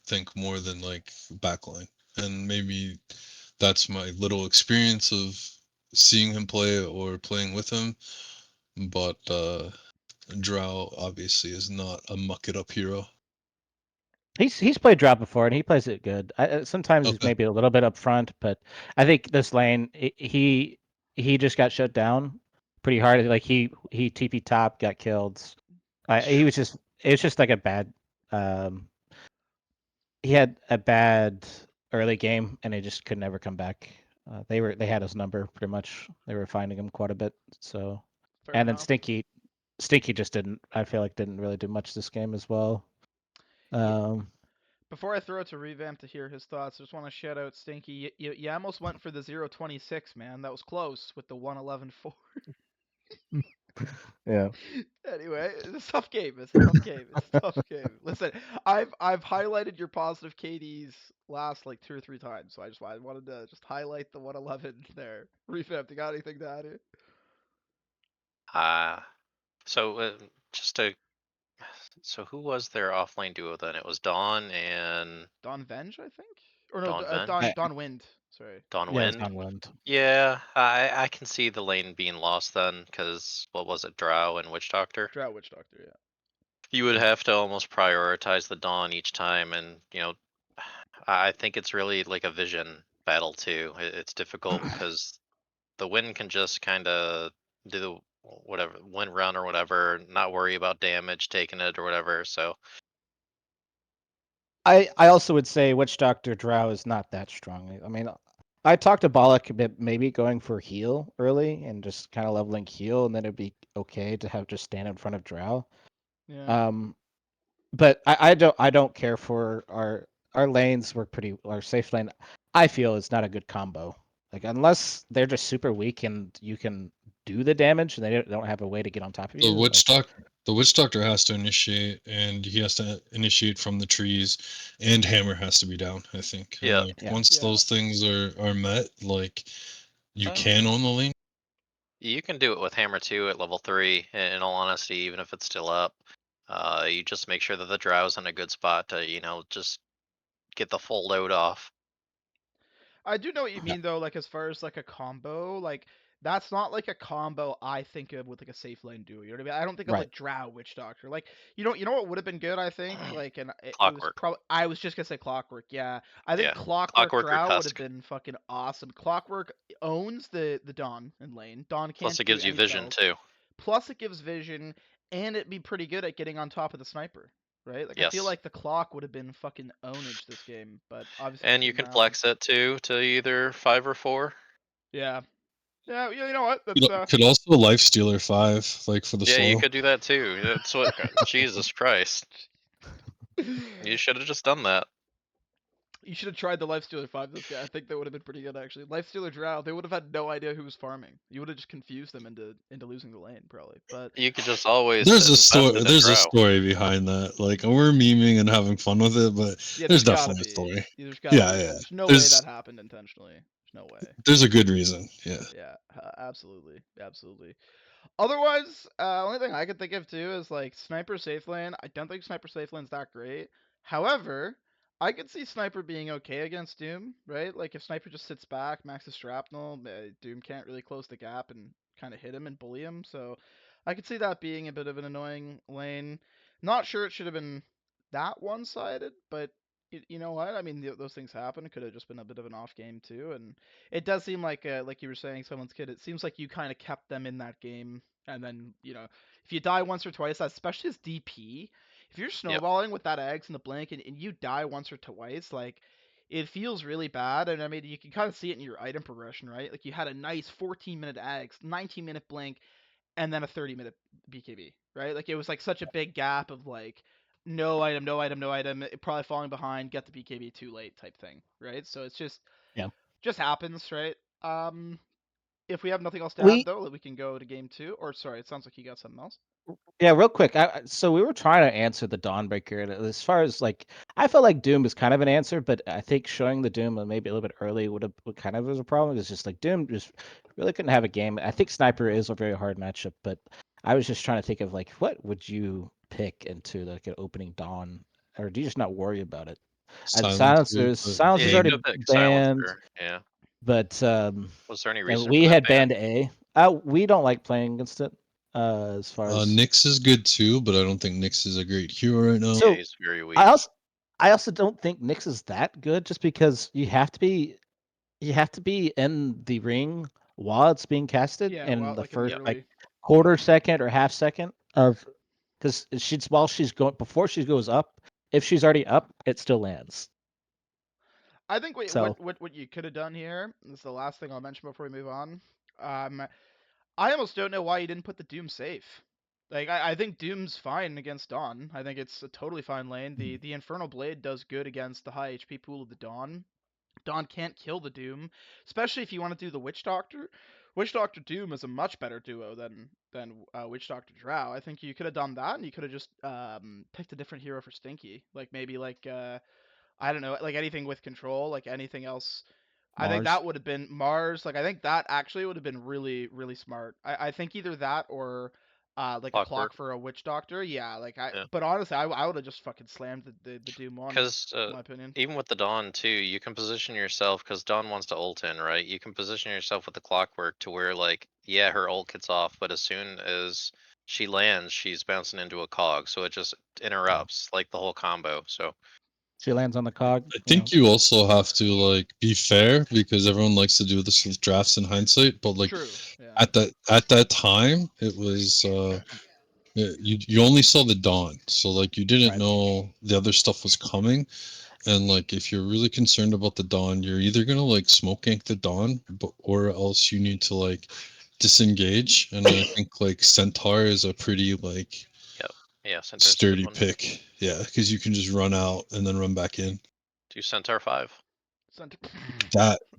Think more than like backline, and maybe that's my little experience of seeing him play or playing with him. But Drow obviously is not a muck it up hero. He's played Drow before and he plays it good. Sometimes he's Okay. maybe a little bit up front, but I think this lane he just got shut down pretty hard. Like he TP top, got killed. He was just it was just like a bad. Um, he had a bad early game and he just could never come back. They had his number pretty much. They were finding him quite a bit. So, Fair and then enough. Stinky just didn't. I feel like didn't really do much this game as well. Yeah. Um, Before I throw it to ReVamp to hear his thoughts, I just want to shout out Stinky. You almost went for the 0.26, man. That was close with the 111.4. yeah. Anyway, it's a tough game. It's a tough game. It's a tough game. Listen, I've highlighted your positive KDs last like 2 or 3 times, so I wanted to just highlight the 111 there. ReVamp, you got anything to add here? So just to so who was their offlane duo then? It was Dawn and Don Venge, I think, or no, Dawn Venge, Don Wind. Sorry. Dawn Yeah, it's Wind. downwind. Yeah, I can see the lane being lost then, because what was it, Drow and Witch Doctor? Drought Witch Doctor, yeah. You would have to almost prioritize the Dawn each time, and I think it's really like a vision battle too. It's difficult because the Wind can just kind of do the whatever wind run or whatever, not worry about damage taking it or whatever. So I also would say Witch Doctor Drow is not that strong. I mean, I talked to Bollock a bit, maybe going for heal early and just kind of leveling heal, and then it'd be okay to have just stand in front of Drow. Yeah. But I don't care for our lanes. Our safe lane. I feel is not a good combo. Like unless they're just super weak and you can do the damage and they don't have a way to get on top of The you. witch Like doctor, the witch doctor has to initiate, and he has to initiate from the trees, and hammer has to be down. I think, and yeah, like yeah, once Yeah. those things are met, like you uh, can own the lane. you can do it with Hammer 2 at level 3. In all honesty, even if it's still up, you just make sure that the Drow's in a good spot to just get the full load off. I do know what you Yeah. mean though, like as far as like a combo, like that's not like a combo I think of with like a safe lane duo. You know what I mean? I don't think of right. like Drow Witch Doctor. Like you know what would have been good, I think? Like and it was Clockwork. probably I was just gonna say Clockwork, yeah. I think Yeah. Clockwork Clockwork or Drow would have Tusk. been fucking awesome. Clockwork owns the Dawn in lane. Dawn Plus can't it do gives you any vision spells. too. Plus it gives vision and it'd be pretty good at getting on top of the sniper. Right? Like I feel Yes. like the clock would have been fucking ownage this game, but obviously And just you didn't can happen. flex it too to either 5 or 4. Yeah. Yeah, you know what? You That's know, could also life stealer 5, like for the Yeah, you slow. could do that too. That's what. Jesus Christ. You should have just done that. You should have tried the Lifestealer 5 this guy. I think that would have been pretty good actually. Lifestealer Drow, they would have had no idea who was farming. You would have just confused them into losing the lane probably. But You could just always There's a invest story. in a There's a Drow. story behind that. Like we're memeing and having fun with it, but yeah, there's there's gotta definitely a be. story. There's gotta Yeah, be yeah. one. There's no way that There's happened intentionally. There's no way. there's a good reason. Yeah. Yeah, absolutely. Absolutely. Otherwise, only thing I could think of too is like Sniper Safe Lane. I don't think Sniper Safe Lane's that great. However, I could see Sniper being okay against Doom, right? Like if Sniper just sits back, maxes shrapnel, Doom can't really close the gap and kind of hit him and bully him. So I could see that being a bit of an annoying lane. Not sure it should have been that one-sided, but you know what? I mean, those things happen. It could have just been a bit of an off game too, and it does seem like you were saying, Someoneskid. It seems like you kind of kept them in that game, and then if you die once or twice, especially as DP, if you're Yep. snowballing with that eggs in the blink and you die once or twice, like it feels really bad. And I mean, you can kind of see it in your item progression, right? Like you had a nice 14-minute eggs, 19-minute blink, and then a 30-minute BKB, right? Like it was like such a big gap of like no item, no item, no item, probably falling behind, get the BKB too late type thing, right? So it's Yeah. just happens, right? If we have nothing else to add We though, we can go to game two. Or sorry, it sounds like you got something else. Yeah, real quick. So we were trying to answer the Dawnbreaker, and as far as like, I felt like Doom was kind of an answer, but I think showing the Doom maybe a little bit early would kind of was a problem. It's just like Doom just really couldn't have a game. I think Sniper is a very hard matchup, but I was just trying to think of like, what would you pick into like an opening Dawn, or do you just not worry about it? And Silencer. But Yeah, Silencer's you Vayne. could already pick banned. Silencer. Yeah. But Was there any and reason for we that had ban? banned A. We don't like playing against it. As far as Nyx is good too, but I don't think Nyx is a great hero right now. Yeah, so, he's very weak. I also don't think Nyx is that good, just because you have to be in the ring while it's being casted Yeah, in well, the like in the first early. quarter second or half second of, because while she's going, before she goes up, if she's already up, it still lands. I think So what you could have done here. This is the last thing I'll mention before we move on. I almost don't know why you didn't put the Doom safe. Like I think Doom's fine against Dawn. I think it's a totally fine lane. The Infernal Blade does good against the high HP pool of the Dawn. Dawn can't kill the Doom, especially if you want to do the Witch Doctor. Witch Doctor Doom is a much better duo than Witch Doctor Drow. I think you could have done that, and you could have just picked a different hero for Stinky, like maybe like I don't know, like anything with control, like anything else. I think Mars. that would have been Mars. Like I think that actually would have been really really smart. I think either that or like a clock Clockwork. for a Witch Doctor. Yeah, like I. Yeah. But honestly, I would have just fucking slammed the Doom one, Because in my opinion. even with the Dawn too, you can position yourself, because Dawn wants to ult in, right? You can position yourself with the Clockwork to where, like, yeah, her ult gets off, but as soon as she lands, she's bouncing into a cog, so it just interrupts like the whole combo. So She lands on the cog. I think you also have to like be fair because everyone likes to do this with drafts in hindsight, but like True. Yeah. at that time it was you only saw the dawn, so like you didn't Right. know the other stuff was coming, and like if you're really concerned about the dawn, you're either gonna like smoke gank the dawn, or else you need to like disengage, and I think like Centaur is a pretty like yeah, Centaur's a good sturdy one. pick, yeah, because you can just run out and then run back in. Do Centaur 5.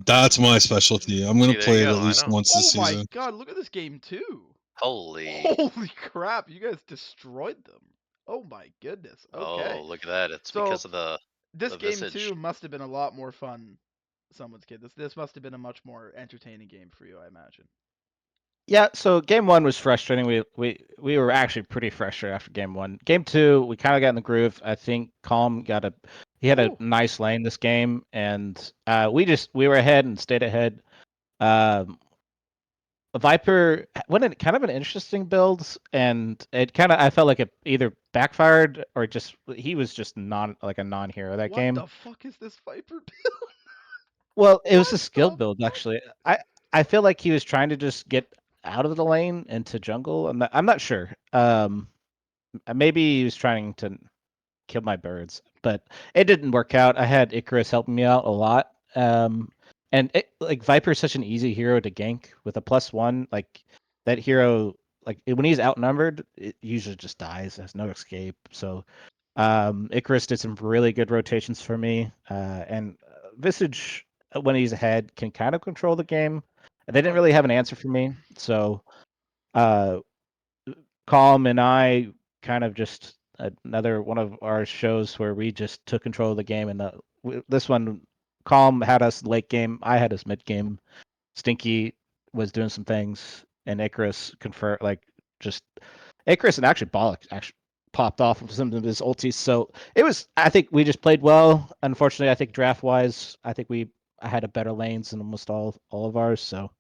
That's my specialty. I'm gonna See, there you play it go. at I least know. once this Oh my season. god, look at this game too. Holy. Holy crap, you guys destroyed them. Oh my goodness. Oh, Okay. look at that. It's So because of the this game visage. too must have been a lot more fun. Someone's kid. This must have been a much more entertaining game for you, I imagine. Yeah, so game one was frustrating. We were actually pretty frustrated after game one. Game two, we kind of got in the groove. I think Calm he had a Ooh. nice lane this game, and we were ahead and stayed ahead. Viper went in kind of an interesting build, and it kind of I felt like it either backfired or just he was just a non-hero that What game. the fuck is this Viper build? Well, it was What a skill the build fuck? actually. I feel like he was trying to just get out of the lane into jungle. I'm not sure. Maybe he was trying to kill my birds, but it didn't work out. I had Icarus helping me out a lot. And like Viper is such an easy hero to gank with a +1. Like that hero, like when he's outnumbered, it usually just dies. There's no escape. So Icarus did some really good rotations for me, and Visage when he's ahead can kind of control the game. They didn't Oh really yeah. have an answer for me, so uh, Calm and I kind of just another one of our shows where we just took control of the game. And this one, Calm had us late game. I had us mid game. Stinky was doing some things, and Icarus just Icarus and actually Bollock actually popped off of some of his ultis. So it was. I think we just played well. Unfortunately, I think draft wise, I had a better lanes than almost all of ours. So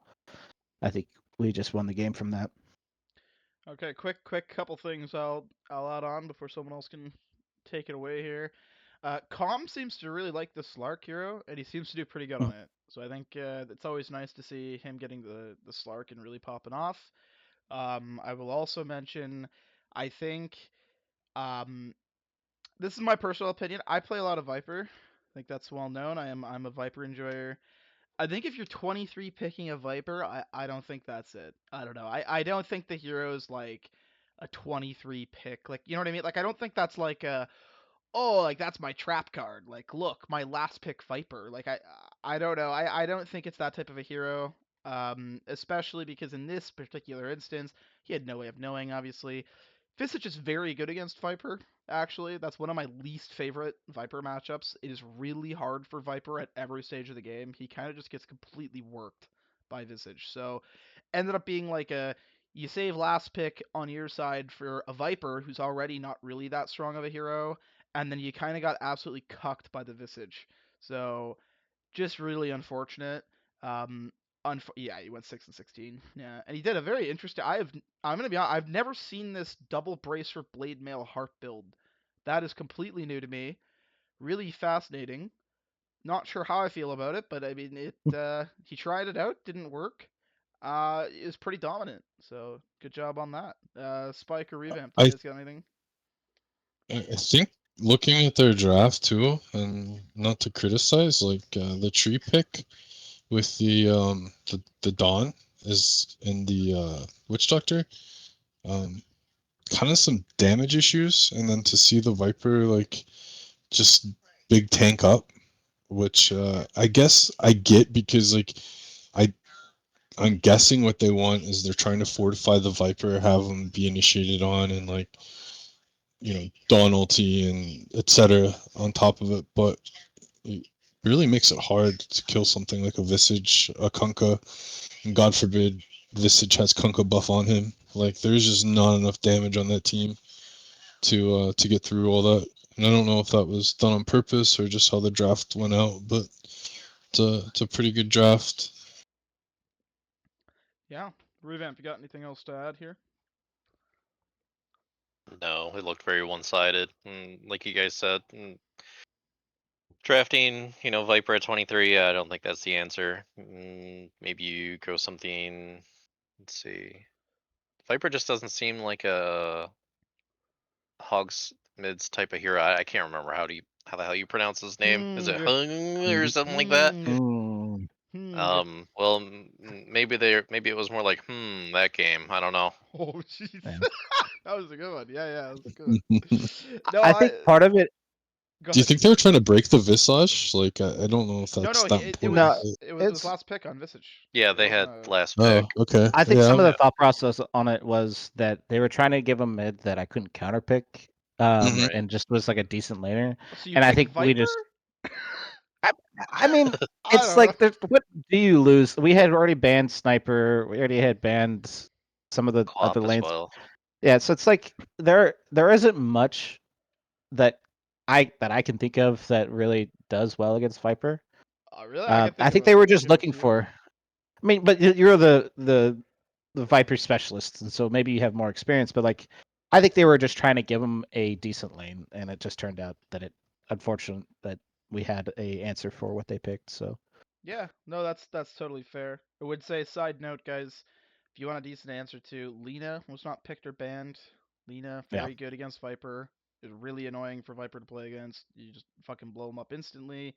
I think we just won the game from that. Okay, quick couple things I'll add on before someone else can take it away here. Calm seems to really like the Slark hero, and he seems to do pretty good on it. So I think it's always nice to see him getting the Slark and really popping off. I will also mention, I think, um, this is my personal opinion. I play a lot of Viper. I think that's well known. I'm a Viper enjoyer. I think if you're 23 picking a Viper, I don't think that's it. I don't know. I don't think the hero's like a 23 pick. Like, you know what I mean? Like, I don't think that's like a, oh, like that's my trap card. Like, look, my last pick Viper. Like, I don't know. I don't think it's that type of a hero. Especially because in this particular instance, he had no way of knowing, obviously. Visage is very good against Viper, actually. That's one of my least favorite Viper matchups. It is really hard for Viper at every stage of the game. He kind of just gets completely worked by Visage. So, ended up being like a you save last pick on your side for a Viper who's already not really that strong of a hero, and then you kind of got absolutely cucked by the Visage. So, just really unfortunate. Yeah, he went 6-16. Yeah, and he did a very interesting. I'm gonna be honest. I've never seen this double bracer blade mail heart build. That is completely new to me. Really fascinating. Not sure how I feel about it, but I mean, he tried it out, didn't work. It was pretty dominant. So good job on that. Spike or ReVamp, do you I guys got anything? I think looking at their draft too, and not to criticize, like the tree pick with the Dawn is in the Witch Doctor, um, kind of some damage issues, and then to see the Viper like just big tank up, which I guess I get because like I I'm guessing what they want is they're trying to fortify the Viper, have them be initiated on, and like Dawn ulti and etc. on top of it, but it really makes it hard to kill something like a Visage, a Kunkka, and God forbid Visage has Kunkka buff on him. Like there's just not enough damage on that team to get through all that. And I don't know if that was done on purpose or just how the draft went out, but it's a pretty good draft. Yeah, ReVamp, you got anything else to add here? No, it looked very one-sided, like you guys said. Drafting, Viper at 23. I don't think that's the answer. Maybe you go something. Let's see. Viper just doesn't seem like a hogs mids type of hero. I can't remember how the hell you pronounce his name. Is it Hmm. Hung or something like that? Hmm. Mm. Hmm. Well, maybe it was more like that game. I don't know. Oh, jeez. Yeah. That was a good one. Yeah, that was a good Do one. No, I think part of it. Go you ahead. think they were trying to break the Visage? Like I don't know if No, that's no, that it important. No, was his it's. last pick on Visage. Yeah, It they wasn't had a. last pick. Oh, okay. I think some Yeah. of the Yeah. thought process on it was that they were trying to give a mid that I couldn't counterpick, Hmm. Right. and just was like a decent laner. So you And I picked think we Viper? just. I, I mean, I it's don't know. like, what do you lose? We had already banned Sniper. We already had banned some of the other Clop as lanes. well. Yeah, so it's like there isn't much that I can think of that really does well against Viper. Oh, really? I can I think of think they were just think of a looking few. for. I mean, but you're the Viper specialist, and so maybe you have more experience. But like, I think they were just trying to give him a decent lane, and it just turned out that it unfortunate that we had a answer for what they picked. So Yeah, no, that's totally fair. I would say, side note, guys, if you want a decent answer to, Lina was not picked or banned. Lina, yeah, very good against Viper. Is really annoying for Viper to play against. You just fucking blow him up instantly.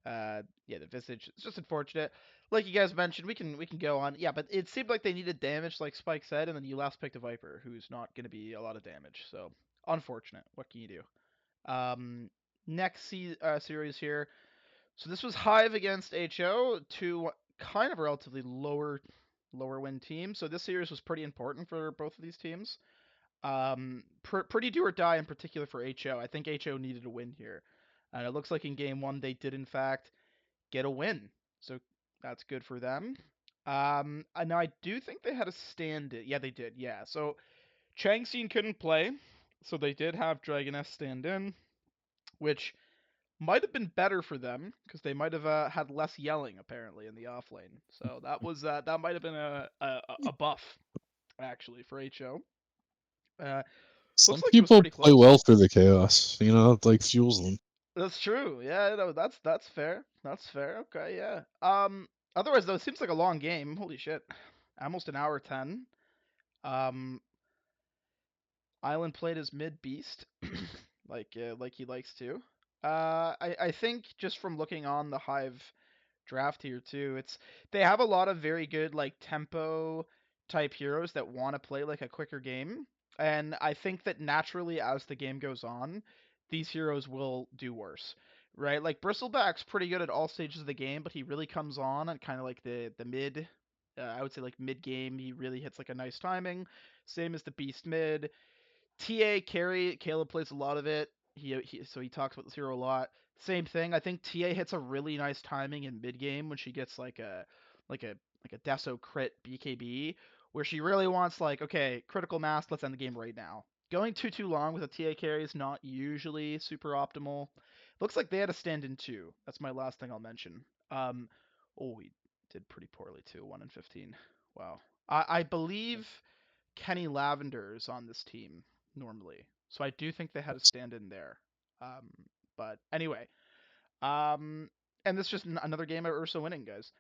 Yeah, the Visage. It's just unfortunate. Like you guys mentioned, we can go on. Yeah, but it seemed like they needed damage, like Spike said, and then you last picked a Viper, who's not going to be a lot of damage. So unfortunate. What can you do? Next series here. So this was Hive against HO, two kind of relatively lower win teams. So this series was pretty important for both of these teams. Pretty do or die in particular for HO. I think HO needed a win here, and it looks like in game one they did in fact get a win. So that's good for them. And now I do think they had a stand-in. Yeah, they did. Yeah. So Changxin couldn't play, so they did have Dragoness stand in, which might have been better for them because they might have had less yelling apparently in the off lane. So that might have been a buff actually for HO. Uh, Looks Some like it was people pretty play close. well for the chaos. It like fuels them. That's true. Yeah, no, that's fair. That's fair. Okay, yeah. Otherwise though, it seems like a long game. Holy shit, almost an hour 10. Um, Island played as mid beast, like he likes to. I think just from looking on the Hive draft here too. They have a lot of very good like tempo type heroes that want to play like a quicker game. And I think that naturally as the game goes on, these heroes will do worse. Right? Like Bristleback's pretty good at all stages of the game, but he really comes on at kind of like the mid I would say like mid game, he really hits like a nice timing. Same as the Beast mid. TA carry, Caleb plays a lot of it. So he talks about this hero a lot. Same thing. I think TA hits a really nice timing in mid game when she gets like a like a Deso crit BKB where she really wants like, okay, critical mass, let's end the game right now. Going too long with a TA carry is not usually super optimal. Looks like they had a stand in too. That's my last thing I'll mention. Oh, he did pretty poorly too. 1-15. Wow. I believe Kenny Lavender is on this team normally, so I do think they had a stand-in there. But anyway, and this is just another game of Ursa winning, guys.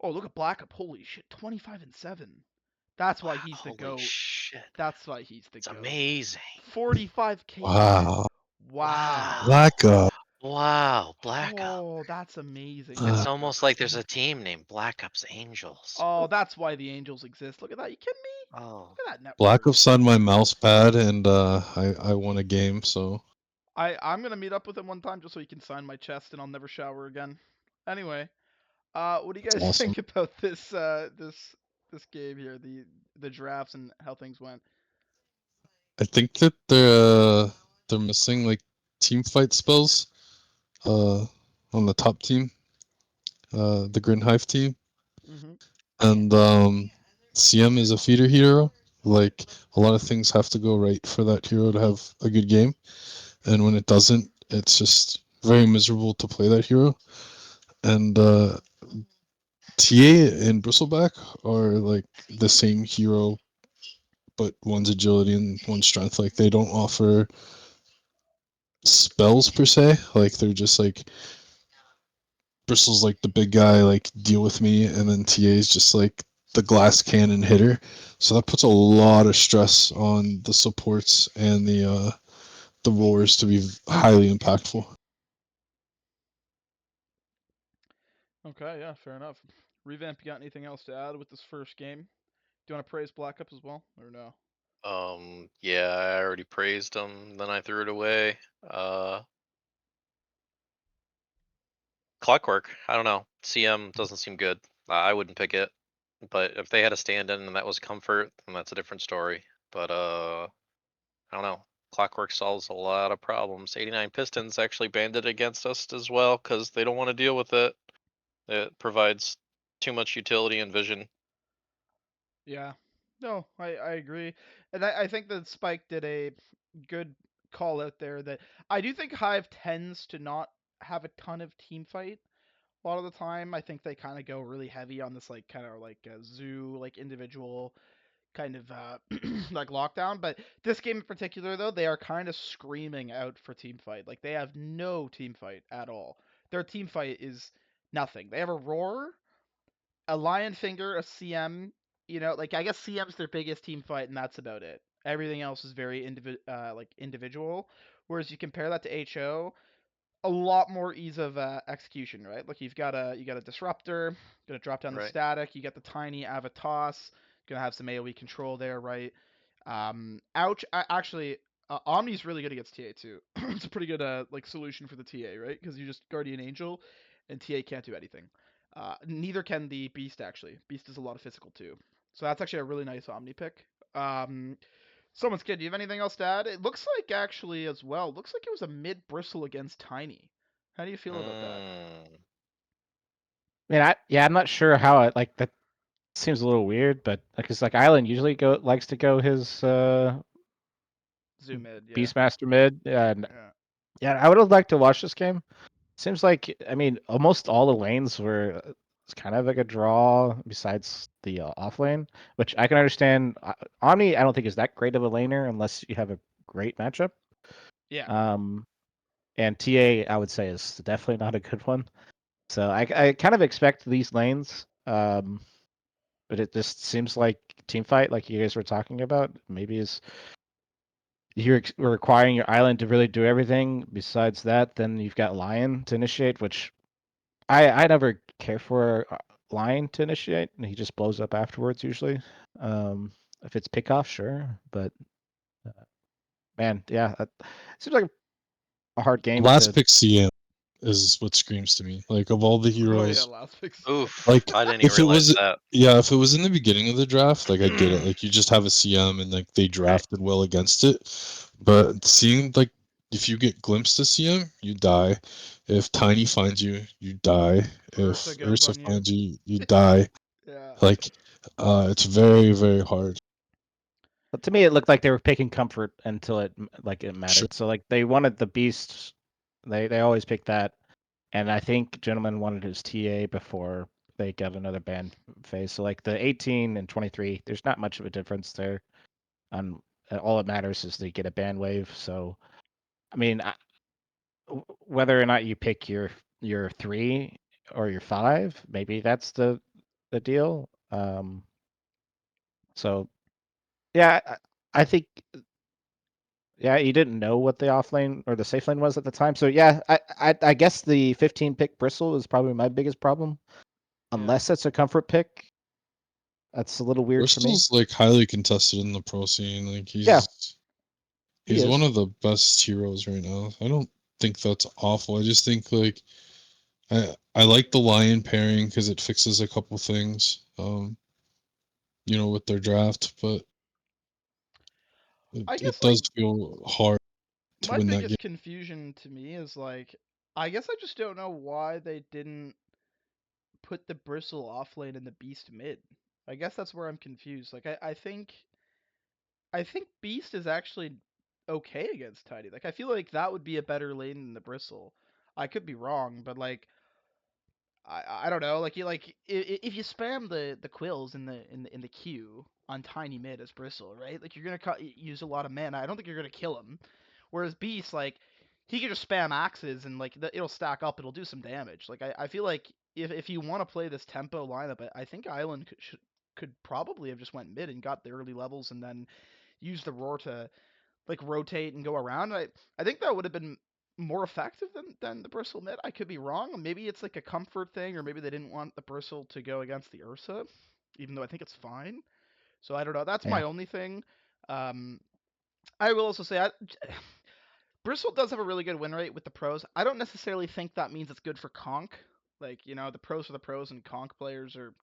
Oh, look at Blackup. Holy shit, 25-7. That's why he's the Holy GOAT. shit. That's why he's the It's GOAT. amazing. 45 KD. Wow. Wow. Black Wow, Black Up. Oh, that's amazing. It's Uh, almost like there's a team named Black Ops Angels. Oh, that's why the Angels exist. Look at that. You kidding me? Oh. Look at that net Black worth. Ops signed my mouse pad, and I won a game. So I'm gonna meet up with him one time just so he can sign my chest and I'll never shower again. Anyway, what do you it's guys awesome. think about this game here, the drafts and how things went? I think that they're missing like team fight spells on the top team, the Grin Hive team, Mm-hmm. and CM is a feeder hero. Like a lot of things have to go right for that hero to have a good game, and when it doesn't, it's just very miserable to play that hero. And TA and Bristleback are like the same hero, but one's agility and one's strength. Like they don't offer spells per se. Like they're just like Bristle's like the big guy, like deal with me, and then TA is just like the glass cannon hitter. So that puts a lot of stress on the supports and the roars to be highly impactful. Okay, yeah, fair enough. Revamp, you got anything else to add with this first game? Do you want to praise Black Ops as well, or no? Yeah, I already praised them, then I threw it away. Clockwork, I don't know. CM doesn't seem good. I wouldn't pick it. But if they had a stand-in and that was Comfort, then that's a different story. But I don't know. Clockwork solves a lot of problems. 89 Pistons actually banned it against us as well because they don't want to deal with it. It provides too much utility and vision. Yeah. No, I agree. And I think that Spike did a good call out there that I do think Hive tends to not have a ton of team fight a lot of the time. I think they kind of go really heavy on this like kind of like a zoo like individual kind of like lockdown, but this game in particular though, they are kind of screaming out for team fight. Like they have no team fight at all. Their team fight is nothing. They have a roar, a lion finger, a CM, like I guess CM's their biggest team fight and that's about it. Everything else is very individual. Whereas you compare that to HO, a lot more ease of execution, right? Like you got a disruptor, gonna drop down the Right. static. You got the tiny Avatos, gonna have some AOE control there, right? Ouch. Actually, Omni's really good against TA too. It's a pretty good like solution for the TA, right? Because you just Guardian Angel, and TA can't do anything. Neither can the Beast actually. Beast does a lot of physical too. So that's actually a really nice Omni pick. Someoneskid, do you have anything else to add? It looks like actually as well. Looks like it was a mid bristle against Tiny. How do you feel about that? Mm, I mean, I'm not sure how it like that seems a little weird, but because like Island usually likes to go his Zoom mid, yeah. Beastmaster mid, and Yeah. yeah, I would have liked to watch this game. Seems like I mean almost all the lanes were it's kind of like a draw besides the off lane, which I can understand. Omni I don't think is that great of a laner unless you have a great matchup. Yeah. Um, and TA I would say is definitely not a good one. So I kind of expect these lanes. But it just seems like team fight, like you guys were talking about, maybe is you're requiring your island to really do everything. Besides that, then you've got Lion to initiate, which I never care for Lion to initiate, and he just blows up afterwards usually. If it's pickoff, sure, but man, yeah, it seems like a hard game Last to. pick CM is what screams to me. Like of all the Oh yeah, heroes, last pick CM. oof, like I didn't even if it realize was that. yeah, if it was in the beginning of the draft, like I get it. Like you just have a CM and like they Right. drafted well against it. But seeing like if you get glimpsed of CM, you die. If Tiny finds you, you die. Ursa If goes Ursa on you. finds you, you die. Yeah. Like it's very, very hard. But to me, it looked like they were picking comfort until it Sure. mattered. So like they wanted the beast, they always pick that, and I think Gentleman wanted his TA before they got another ban phase. So like the 18 and 23, there's not much of a difference there. All that matters is they get a ban wave. So I mean, whether or not you pick your 3 or your 5, maybe that's the deal. So yeah, I think yeah, you didn't know what the offlane or the safe lane was at the time. So yeah, I guess the 15 pick Bristle is probably my biggest problem. Unless it's a comfort pick. That's a little weird for me. Bristol's like highly contested in the pro scene. Like Yeah, he he's one is. of the best heroes right now. I don't think that's awful. I just think like I like the Lion pairing because it fixes a couple things. With their draft, but I it guess like does feel hard to my win that game. biggest confusion to me is like I guess I just don't know why they didn't put the Bristle offlane in the Beast mid. I guess that's where I'm confused. Like I think Beast is actually okay against Tiny. Like I feel like that would be a better lane than the Bristle. I could be wrong, but like I don't know. Like if you spam the quills in the queue on Tiny mid as Bristle, right? Like you're gonna use a lot of mana. I don't think you're gonna kill him. Whereas Beast, like he can just spam axes and like it'll stack up. It'll do some damage. Like I feel like if you want to play this tempo lineup, I think Island could probably have just went mid and got the early levels and then used the roar to like rotate and go around. I think that would have been more effective than the Bristle mid. I could be wrong. Maybe it's like a comfort thing, or maybe they didn't want the Bristle to go against the Ursa, even though I think it's fine. So I don't know. That's my Yeah. only thing. Um, I will also say Bristle does have a really good win rate with the pros. I don't necessarily think that means it's good for Conk. Like the pros are the pros, and Conk players are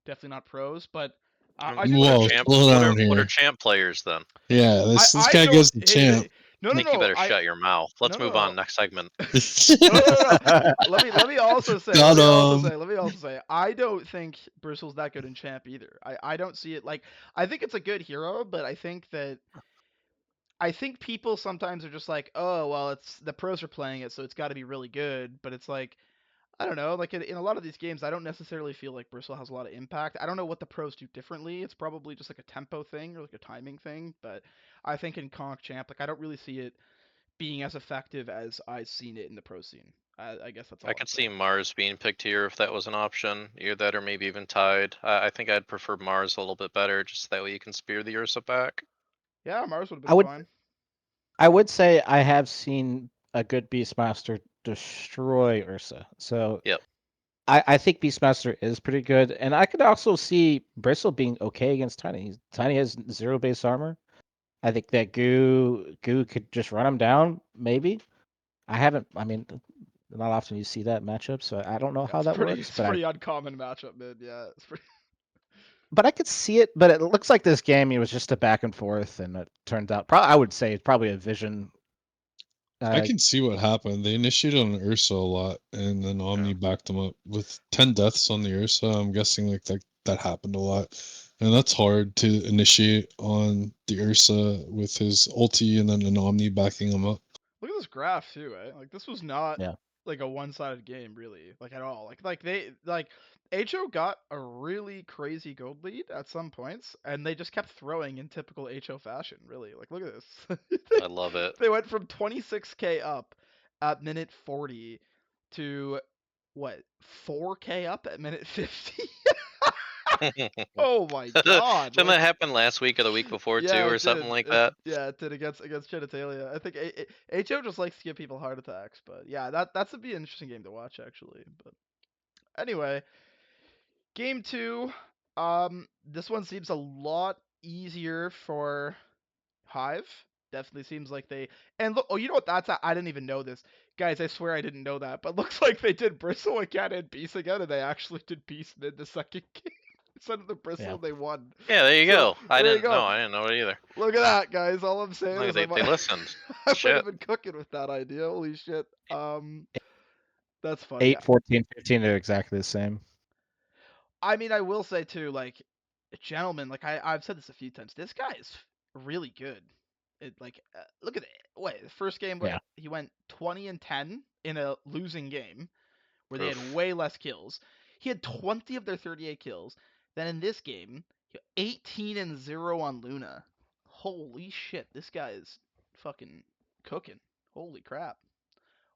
definitely not pros. But I do What are think Whoa, that champ? slow What down are here. champ players then? Yeah, I this I guy don't. goes the champ. Hey, no I no think you no. better shut your mouth. No Let's no move on. no. Next segment. No, no, no. Let me also say. Got him. Let me also say. I don't think Bristle's that good in champ either. I don't see it like. I think it's a good hero, but I think people sometimes are just like, oh well, it's the pros are playing it, so it's got to be really good. But it's like I don't know. Like in a lot of these games, I don't necessarily feel like Bristle has a lot of impact. I don't know what the pros do differently. It's probably just like a tempo thing or like a timing thing. But I think in Conk champ, like I don't really see it being as effective as I've seen it in the pro scene. I guess that's I all I'm could see saying. Mars being picked here if that was an option. Either that or maybe even tied. I think I'd prefer Mars a little bit better, just that way you can spear the Ursa back. Yeah, Mars would have been I would fine. I would say I have seen a good Beastmaster destroy Ursa. So Yep. I think Beastmaster is pretty good, and I could also see Bristle being okay against Tiny. Tiny has 0 base armor. I think that Goo could just run him down. Maybe I haven't. I mean, not often you see that matchup, so I don't know how It's that pretty. works. It's pretty uncommon matchup mid. Yeah, it's pretty. But I could see it. But it looks like this game it was just a back and forth, and it turned out. I would say it's probably a vision. I Uh, can see what happened. They initiated on Ursa a lot, and then Omni backed them up with 10 deaths on the Ursa. I'm guessing like that happened a lot, and that's hard to initiate on the Ursa with his ulti and then an Omni backing him up. Look at this graph too, eh? Like this was not yeah. like a one-sided game really, like at all. Like they like HO got a really crazy gold lead at some points, and they just kept throwing in typical HO fashion. Really, like look at this. I love it. They went from 26k up at minute 40 to what 4k up at minute 50. Oh my god! Didn't that Like happen last week or the week before too, yeah, or it something did. like that? Yeah, it did against genitalia. I think HO just likes to give people heart attacks, but yeah, that's would be an interesting game to watch actually. But anyway, game two. This one seems a lot easier for Hive. Definitely seems like they and look. Oh, you know what? I didn't even know this, guys. I swear I didn't know that. But looks like they did Bristle again and Beast again, and they actually did Beast mid the second game instead of the Bristle. Yeah. And they won. Yeah, there you So go. I there you didn't go. know. I didn't know it either. Look at that, guys. All I'm saying Look, is I they might listened. I might have Shit. been cooking with that idea. Holy shit. That's funny. 8, 14, 15 are exactly the same. I mean, I will say too, like, gentlemen, like I've said this a few times. This guy is really good. Look at it. Wait, the first game, Yeah. he went 20 and 10 in a losing game where they had Oof. way less kills. He had 20 of their 38 kills. Then in this game, 18-0 on Luna. Holy shit, this guy is fucking cooking. Holy crap.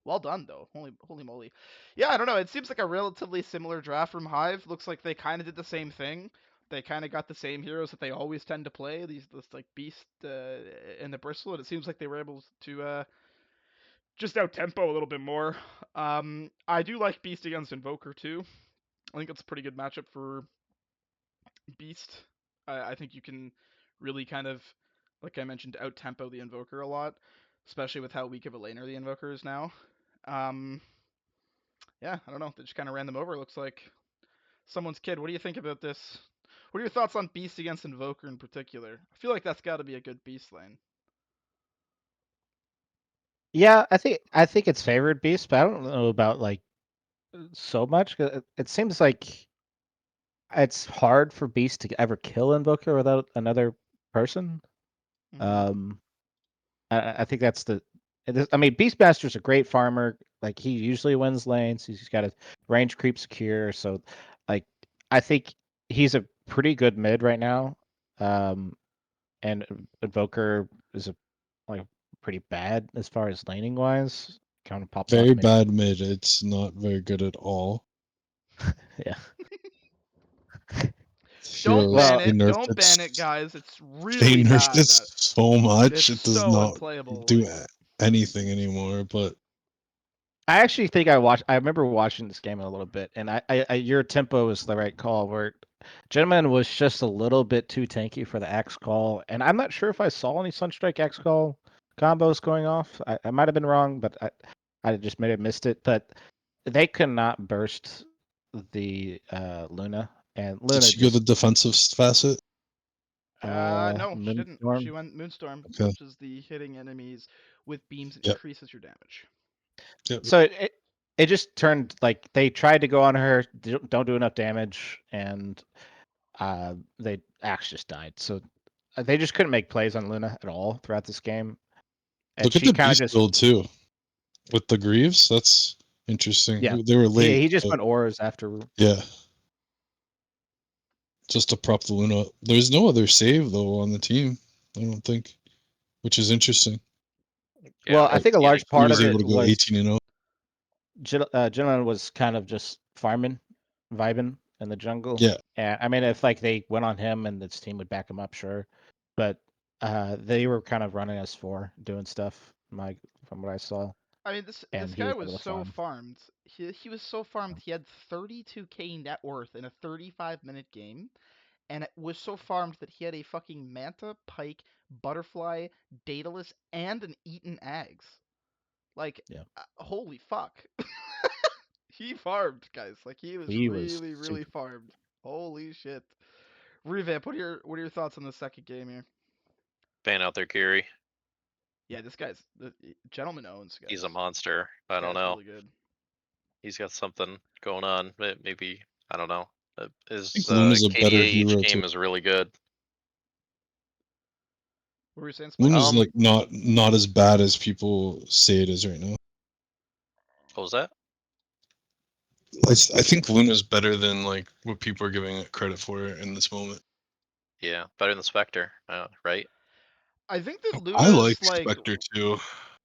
Well done though. Holy moly. Yeah, I don't know. It seems like a relatively similar draft from Hive. Looks like they kind of did the same thing. They kind of got the same heroes that they always tend to play. This like Beast and the Bristle, and it seems like they were able to just out tempo a little bit more. I do like Beast against Invoker too. I think it's a pretty good matchup for Beast. I think you can really kind of, like I mentioned, out tempo the Invoker a lot, especially with how weak of a laner the Invoker is now. Yeah, I don't know. They just kind of ran them over. Looks like Someoneskid. What do you think about this? What are your thoughts on Beast against Invoker in particular? I feel like that's got to be a good Beast lane. Yeah, I think it's favored Beast, but I don't know about like so much. It seems like it's hard for Beast to ever kill Invoker without another person. Mm-hmm. I think that's the. I mean, Beastmaster's a great farmer. Like he usually wins lanes. He's got his range creep secure. So, like, I think he's a pretty good mid right now. And Invoker is a like pretty bad as far as laning wise. Kind of pops off Very maybe. bad mid. It's not very good at all. Yeah. Don't Heroes, ban Well, they it. nerfed Don't it. ban it, guys. It's They really nerfed bad. it so much. It's It does so not unplayable. do Like, anything anymore. But I actually think I watched. I remember watching this game a little bit, and your tempo was the right call. Where Gentleman was just a little bit too tanky for the axe call, and I'm not sure if I saw any Sunstrike axe call combos going off. I might have been wrong, but I just may have missed it. But they could not burst the Luna, and did Luna she go the just defensive facet? no, she didn't. She Moonstorm. went Moonstorm, Okay. which is the hitting enemies with beams Yep. increases your damage. Yep. So it just turned like they tried to go on her, don't do enough damage, and they Axe just died. So they just couldn't make plays on Luna at all throughout this game, and Look at she the kind of beast just build too with the Greaves. That's yeah. interesting. They were late, He just but went auras after. yeah, just to prop the Luna. There's no other save though on the team. I don't think, which is interesting. Yeah, Well, I That think a large he part was of able it to go was 18-0. Jillian was kind of just farming, vibing in the jungle. Yeah, And I mean, if like they went on him and this team would back him up, sure. But they were kind of running us for doing stuff, from what I saw. I mean, this And he guy was was able to so farm. farmed. He was so farmed. He had 32k net worth in a 35-minute game, and it was so farmed that he had a fucking Manta, Pike, Butterfly, Daedalus, and an Eaton Ags. Like, Yeah, holy fuck. He farmed, guys. Like, he was he was really, really super. farmed. Holy shit. Revamp, what are your thoughts on the second game here? ban out their Kiri. Yeah, this guy's the gentleman owns, guys. He's a monster. This I don't guy's know. really good. He's got something going on. Maybe I don't know. I think His Luna's a better KDA hero too. game is really good. What were you saying, Spike? Luna's like not as bad as people say it is right now. What was that? I think Luna's better than like what people are giving it credit for in this moment. Yeah, better than Spectre, right? I think that I like Luna's like Spectre too.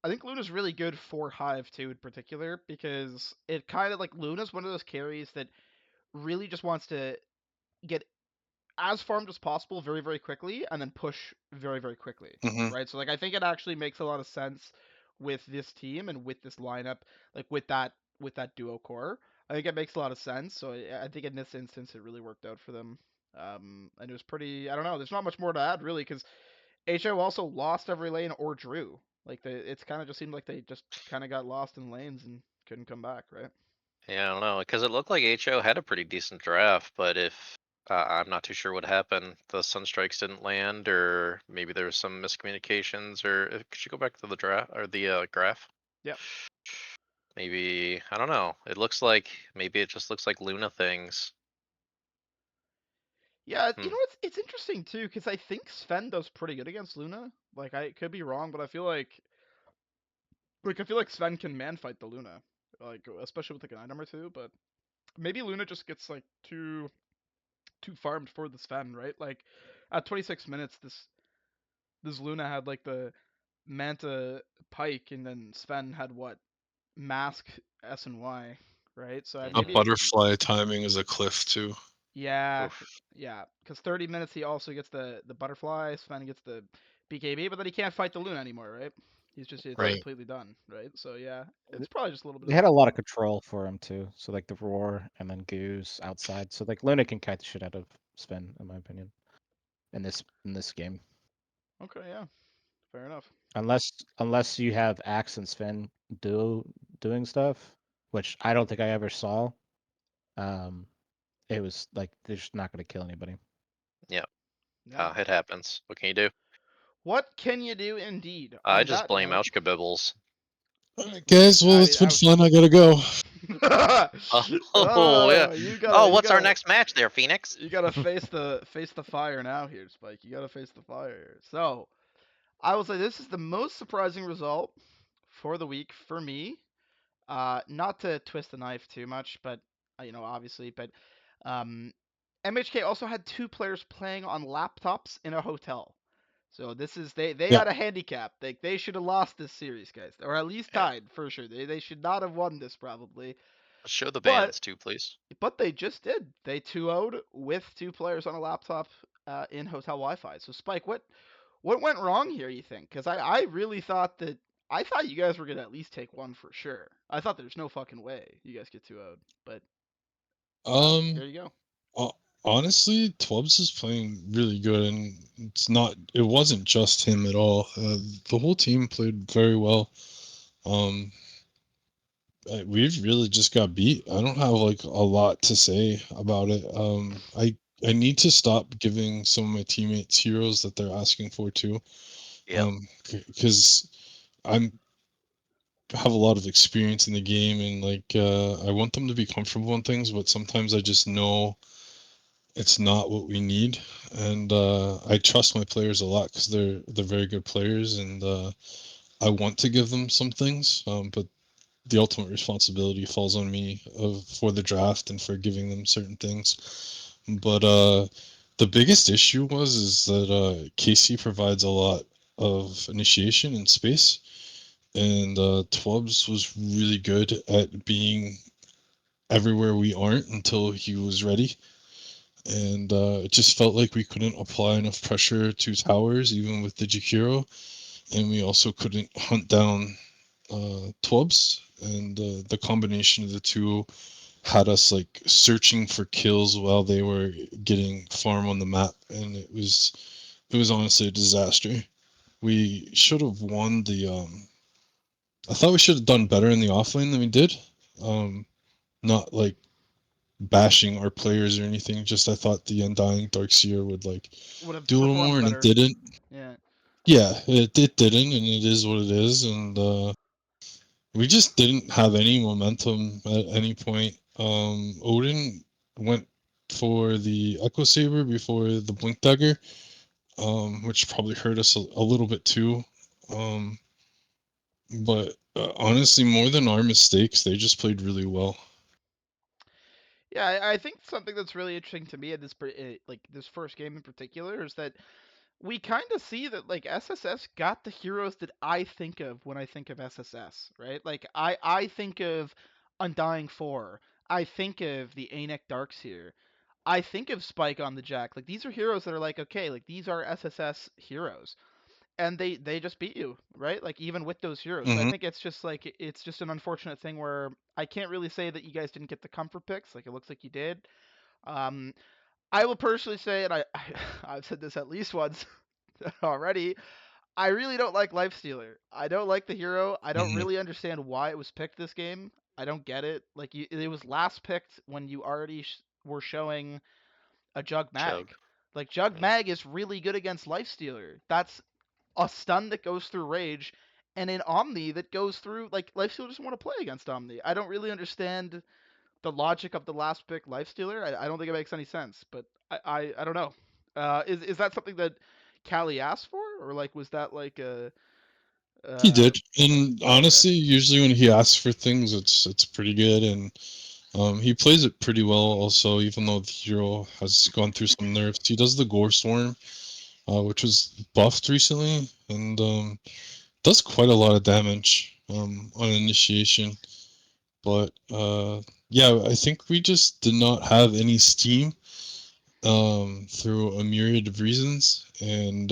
I think Luna's really good for Hive too in particular because it kind of like Luna's one of those carries that really just wants to get as farmed as possible very very quickly and then push very very quickly, Hmm. right? So like I think it actually makes a lot of sense with this team and with this lineup, like with that duo core. I think it makes a lot of sense. So I think in this instance it really worked out for them. And it was pretty. I don't know. There's not much more to add really because HO also lost every lane or drew. Like it's kind of just seemed like they just kind of got lost in lanes and couldn't come back, right? Yeah, I don't know, because it looked like HO had a pretty decent draft, but if I'm not too sure what happened, the Sunstrikes didn't land, or maybe there was some miscommunications, or could you go back to the draft or the graph? Yep. Maybe I don't know. It looks like maybe it just looks like Luna things. Yeah, Hmm. it's interesting too because I think Sven does pretty good against Luna. Like I could be wrong, but I feel like Sven can man fight the Luna, like especially with like an item or two. But maybe Luna just gets like too farmed for the Sven, right? Like at 26 minutes, this Luna had like the Manta Pike, and then Sven had what, Mask S and Y, right? So A maybe Mhm. butterfly timing is a cliff too. yeah, Oof. yeah, because 30 minutes he also gets the butterfly, Sven gets the BKB, but then he can't fight the Luna anymore, right? It's Right. Right. completely done, right? So yeah, it's probably just a little bit They of had a that. lot of control for him too. So like the roar and then Goose outside. So like Luna can kite the shit out of Sven, in my opinion, in this game. Okay, yeah, fair enough. Unless you have Axe and Sven doing stuff, which I don't think I ever saw. Um, it was like they're just not going to kill anybody. Yeah. Yeah. It happens. What can you do? What can you do, indeed? I On just that blame note, Bibbles. Alright, guys. Well, I it's mean, been fun. I gotta go. Oh yeah. You Oh, gotta, what's our next match there, Phoenix? you gotta face the fire now here, Spike. You gotta face the fire here. So, I will say this is the most surprising result for the week for me. Not to twist the knife too much, but obviously, but um, MHK also had two players playing on laptops in a hotel. So this is they Yeah. had a handicap. They should have lost this series, guys, or at least Yeah. tied for sure. They should not have won this probably. Show the But bands too, please. they just did. They 2-0'd with two players on a laptop in hotel Wi-Fi. So Spike, what went wrong here? You think? Because I really thought that I thought you guys were gonna at least take one for sure. I thought there's no fucking way you guys get 2-0'd, but Um. here you go. ho- Honestly, Twubs is playing really good, and it's not. It wasn't just him at all. The whole team played very well. Um. We've really just got beat. I don't have like a lot to say about it. I need to stop giving some of my teammates heroes that they're asking for too. Yep. Because I'm have a lot of experience in the game, and like I want them to be comfortable in things, but sometimes I just know it's not what we need, and I trust my players a lot because they're very good players, and I want to give them some things, but the ultimate responsibility falls on me for the draft and for giving them certain things. But the biggest issue is that Casey provides a lot of initiation and space, and Twubs was really good at being everywhere we aren't until he was ready. And it just felt like we couldn't apply enough pressure to towers, even with the Jakiro, and we also couldn't hunt down Twubs. And the combination of the two had us like searching for kills while they were getting farm on the map, and it was honestly a disaster. We should have won the I thought we should have done better in the offlane than we did. Not like bashing our players or anything. Just I thought the Undying Darkseer would like Would have do a little more, performed and it better. didn't. Yeah. Yeah, it didn't, and it is what it is. And we just didn't have any momentum at any point. Odin went for the Echo Saber before the Blink Dagger, which probably hurt us a little bit too. Um, but honestly, more than our mistakes, they just played really well. Yeah, I think something that's really interesting to me in like this first game in particular is that we kind of see that like SSS got the heroes that I think of when I think of SSS, right? Like I think of Undying 4. I think of the Anek Darks here. I think of Spike on the Jack. Like these are heroes that are like okay, like these are SSS heroes. And they just beat you, right? Like even with those heroes. So I Hmm. think it's just like it's just an unfortunate thing where I can't really say that you guys didn't get the comfort picks. Like it looks like you did. Um, I will personally say, and I've said this at least once already. I really don't like Lifestealer. I don't like the hero. I don't Hmm. really understand why it was picked this game. I don't get it. Like it was last picked when you already were showing a Jug Chug. Mag. Like Jug Mm. Mag is really good against Lifestealer. That's a stun that goes through Rage, and an Omni that goes through like Lifestealer doesn't want to play against Omni. I don't really understand the logic of the last pick Lifestealer. I don't think it makes any sense, but I don't know. Is that something that Callie asked for, or like was that like a He uh did, and oh, okay. honestly, usually when he asks for things, it's pretty good. And He plays it pretty well also, even though the hero has gone through some nerfs. He does the Gore Swarm, which was buffed recently, and does quite a lot of damage on initiation. But yeah, I think we just did not have any steam through a myriad of reasons, and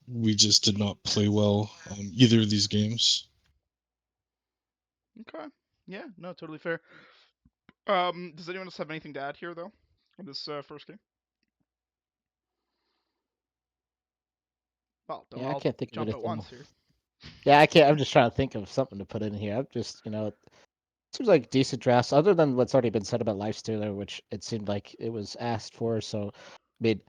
we just did not play well either of these games. Okay. Yeah, no, totally fair. Does anyone else have anything to add here though in this first game? Well, don't Yeah, I all can't think of jump at anything. once here. Yeah, I can't. I'm just trying to think of something to put in here. I'm just, it seems like decent drafts, other than what's already been said about Lifestealer, which it seemed like it was asked for. So, I mean,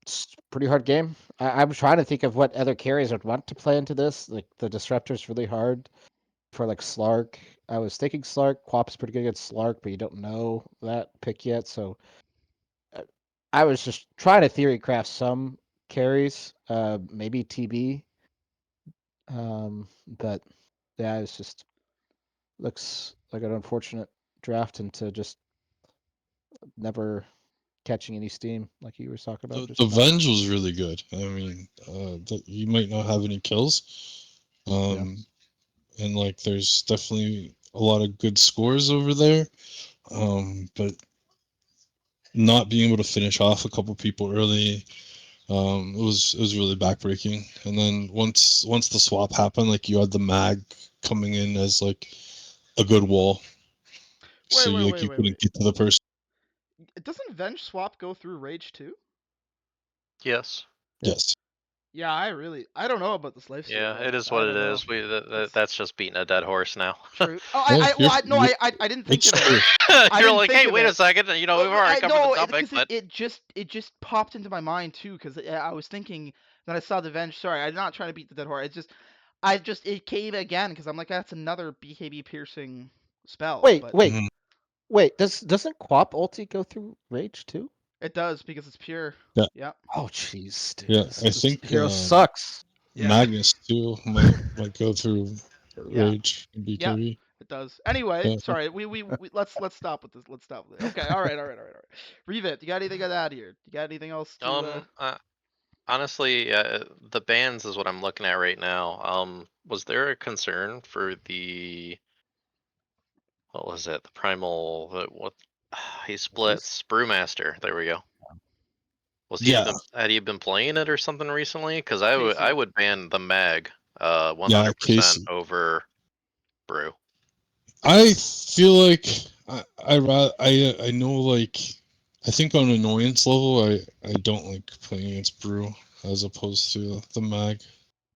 it's a pretty hard game. I'm trying to think of what other carriers would want to play into this. Like the Disruptor's really hard for like Slark. I was thinking Slark. Quap's pretty good against Slark, but you don't know that pick yet. So uh, I was just trying to theory craft some carries, maybe TB. But yeah, it's just looks like an unfortunate draft into just never catching any steam, like you were talking about The just now. Venge was really good. I mean, you might not have any kills, Yeah. and like there's definitely a lot of good scores over there, but not being able to finish off a couple people early, it was really backbreaking. And then once the swap happened, like you had the mag coming in as like a good wall, Wait, so wait, you wait, you wait, couldn't wait. get to the person. Doesn't Venge swap go through Rage too? Yes. Yeah. Yes. Yeah, I don't know about this Yeah, lifesteal. it is I what it don't know. is. It's that's just beating a dead horse now. true. Oh, No, well, no, I didn't think it's of it. true. I You're didn't like, think hey, of wait a it. second. We've already covered the No, topic, because but it just popped into my mind too. Because I was thinking that I saw the Venge. Sorry, I'm not trying to beat the dead horse. It came again because I'm like that's another BKB piercing spell, Wait, but wait, Mhm. wait. Doesn't Quap ulti go through Rage too? it does because it's pure. Yeah, Yeah, Oh, jeez, dude, yeah. I this think hero sucks. yeah, Magnus too might go through yeah. Rage and Yeah, BKB. it does. Anyway, Yeah. sorry. We let's stop with this. Let's stop with it. Okay. All right. Revet. You got anything to add here? You got anything else to? honestly, the bans is what I'm looking at right now. Was there a concern for the what was it? The primal what he Beast? splits Brewmaster. There we go. Yeah, Had he been playing it or something recently? Because I Casey. would ban the mag yeah. 100% Casey. over Brew. I feel like I know like I think on annoyance level I don't like playing against Brew as opposed to the mag.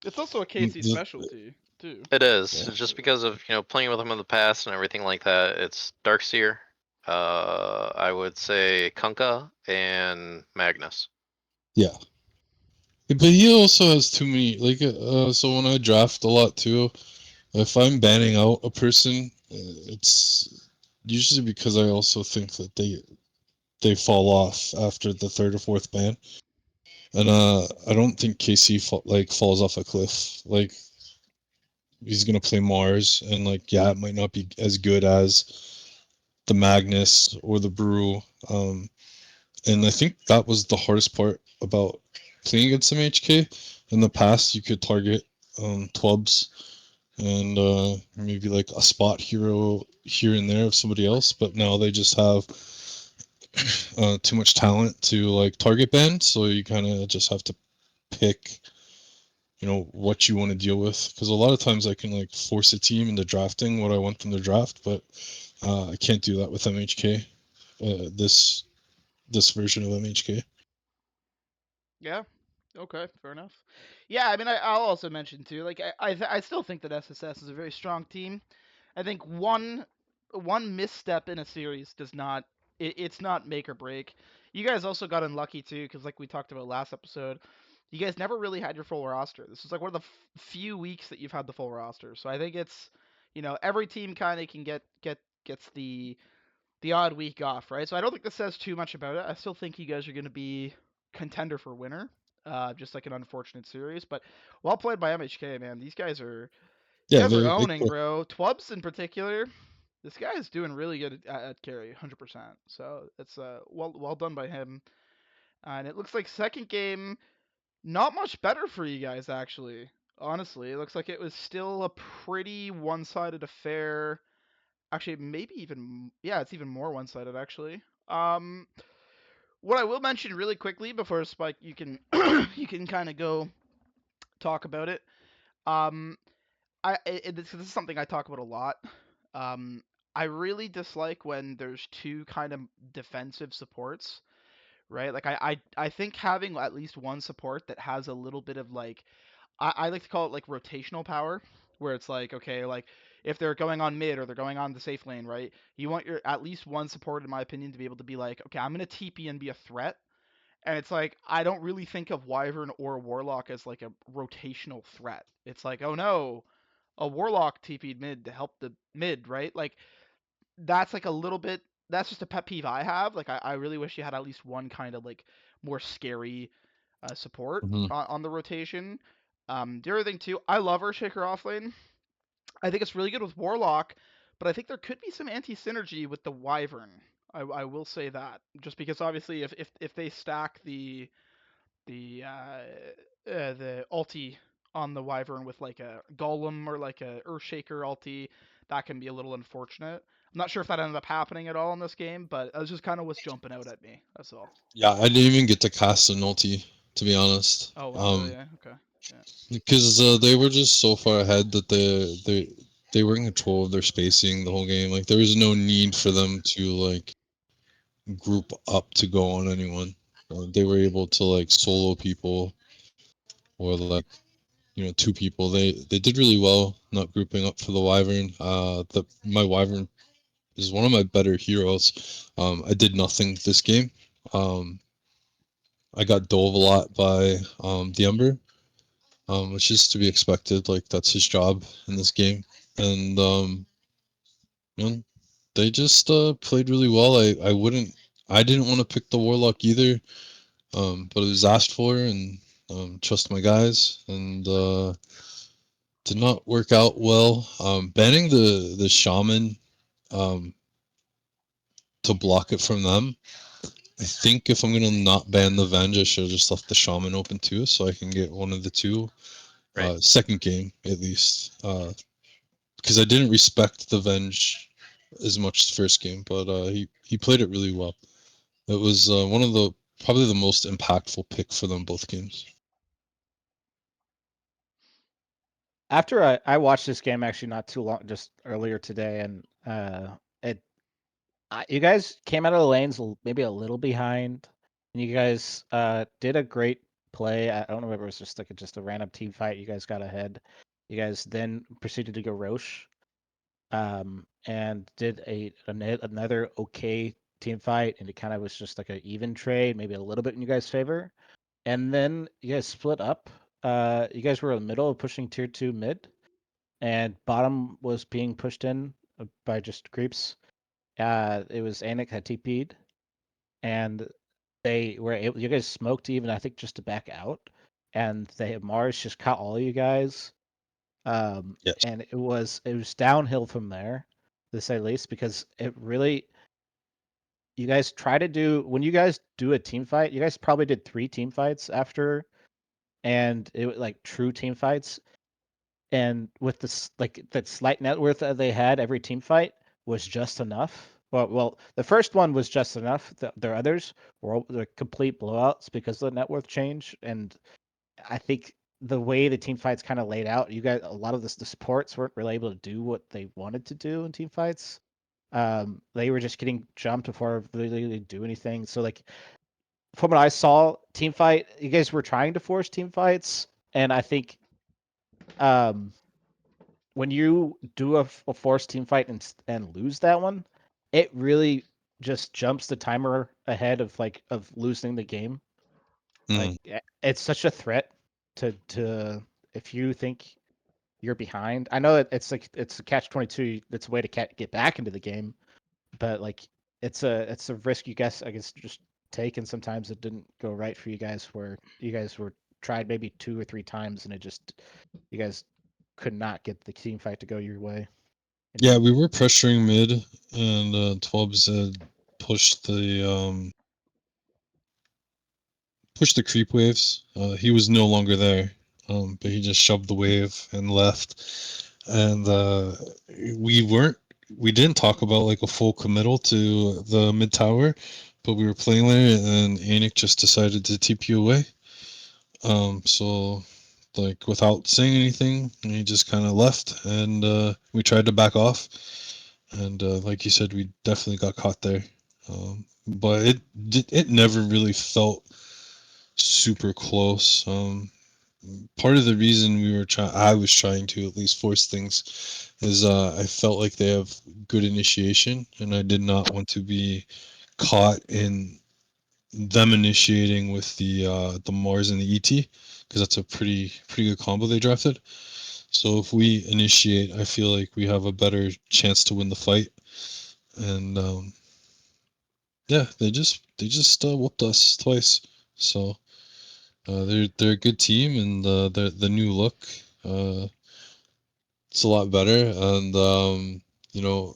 It's also a Casey The, specialty too. It is yeah. just because of playing with him in the past and everything like that. It's Darkseer. I would say Kunkka and Magnus. Yeah. But he also has too many like so when I draft a lot too, if I'm banning out a person, it's usually because I also think that they fall off after the third or fourth ban. And I don't think KC falls off a cliff. Like he's gonna play Mars, and like yeah, it might not be as good as the Magnus or the Brew. And I think that was the hardest part about playing against MHK. In the past, you could target Twubs and maybe like a spot hero here and there of somebody else, but now they just have too much talent to like target ban, so you kind of just have to pick what you want to deal with, because a lot of times I can like force a team into drafting what I want them to draft, but I can't do that with MHK, this version of MHK. Yeah. Okay. Fair enough. Yeah. I mean, I'll also mention too. Like, I still think that SSS is a very strong team. I think one misstep in a series does not it's not make or break. You guys also got unlucky too because like we talked about last episode, you guys never really had your full roster. This is like one of the few weeks that you've had the full roster. So I think it's every team kind of can gets the odd week off, right? So I don't think this says too much about it. I still think you guys are going to be contender for winner. Just like an unfortunate series, but well played by MHK, man. These guys are Yeah, Never they owning, bro. Twubs in particular, this guy is doing really good at carry, 100%. So it's well done by him. And it looks like second game, not much better for you guys actually. Honestly, it looks like it was still a pretty one-sided affair. Actually, maybe even yeah, it's even more one-sided actually. What I will mention really quickly before Spike, you can you can kind of go talk about it. Um, this is something I talk about a lot. Um, I really dislike when there's two kind of defensive supports, right? Like I think having at least one support that has a little bit of like I like to call it like rotational power, where it's like okay, like if they're going on mid or they're going on the safe lane, right? You want your at least one support, in my opinion, to be able to be like, okay, I'm gonna TP and be a threat. And it's like I don't really think of Wyvern or Warlock as like a rotational threat. It's like, oh no, a Warlock TP'd mid to help the mid, right? Like that's like a little bit that's just a pet peeve I have. Like I really wish you had at least one kind of like more scary support Mhm. on the rotation. The other thing too, I love Earthshaker offlane. I think it's really good with Warlock, but I think there could be some anti-synergy with the Wyvern. I will say that just because obviously if they stack the ulti on the Wyvern with like a Golem or like a Earthshaker ulti, that can be a little unfortunate. I'm not sure if that ended up happening at all in this game, but it was just kind of what's jumping out at me. That's all. Yeah, I didn't even get to cast an ulti, to be honest. Oh, was it? Yeah. Okay. Yeah. Because they were just so far ahead that they were in control of their spacing the whole game. Like there was no need for them to like group up to go on anyone. They were able to like solo people or like two people. They did really well not grouping up for the Wyvern. My Wyvern is one of my better heroes. I did nothing this game. Um, I got dove a lot by the Ember, which is to be expected. Like that's his job in this game, and you know, they just played really well. I didn't want to pick the Warlock either, but it was asked for, and trust my guys, and did not work out well. Banning the Shaman um, to block it from them. I think if I'm gonna not ban the Venge, I should have just left the Shaman open too, so I can get one of the two. Right. Second game at least, because I didn't respect the Venge as much first game, but he played it really well. It was one of the probably the most impactful pick for them both games. After I watched this game actually not too long, just earlier today, and it you guys came out of the lanes maybe a little behind, and you guys did a great play. I don't know if it was just a random team fight. You guys got ahead. You guys then proceeded to go Roche, and did another okay team fight, and it kind of was just like an even trade, maybe a little bit in you guys' favor. And then you guys split up. You guys were in the middle of pushing tier 2 mid, and bottom was being pushed in by just creeps. It was Anik had TP'd, and they were able. You guys smoked even, I think, just to back out, and Mars just caught all you guys. Yes. And it was downhill from there, to say the least, because it really you guys try to do when you guys do a team fight. You guys probably did 3 team fights after, and it was like true team fights. And with this like that slight net worth that they had every team fight was just enough. Well, the first one was just enough. The others were complete blowouts because of the net worth change. And I think the way the team fights kind of laid out, you guys a lot of the supports weren't really able to do what they wanted to do in team fights. They were just getting jumped before they really do anything. So like from what I saw, team fight, you guys were trying to force team fights, and I think um when you do a forced team fight and lose that one, it really just jumps the timer ahead of losing the game. Like Mm. it's such a threat to if you think you're behind. I know that it's a catch 22. It's a way to get back into the game, but like it's a risk you guess I guess just take, and sometimes it didn't go right for you guys where you guys were tried maybe 2 or 3 times and it just you guys could not get the team fight to go your way. Yeah, we were pressuring mid, and Twubs had pushed the creep waves. He was no longer there, but he just shoved the wave and left. And we didn't talk about like a full committal to the mid tower, but we were playing there, and Anik just decided to TP away. So like without saying anything, he just kind of left, and we tried to back off, and like you said, we definitely got caught there. But it never really felt super close. Part of the reason I was trying to at least force things, is I felt like they have good initiation, and I did not want to be caught in them initiating with the Mars and the ET, because that's a pretty good combo they drafted. So if we initiate, I feel like we have a better chance to win the fight. And yeah, they just whooped us twice. So they're a good team, and the new look, it's a lot better. And you know,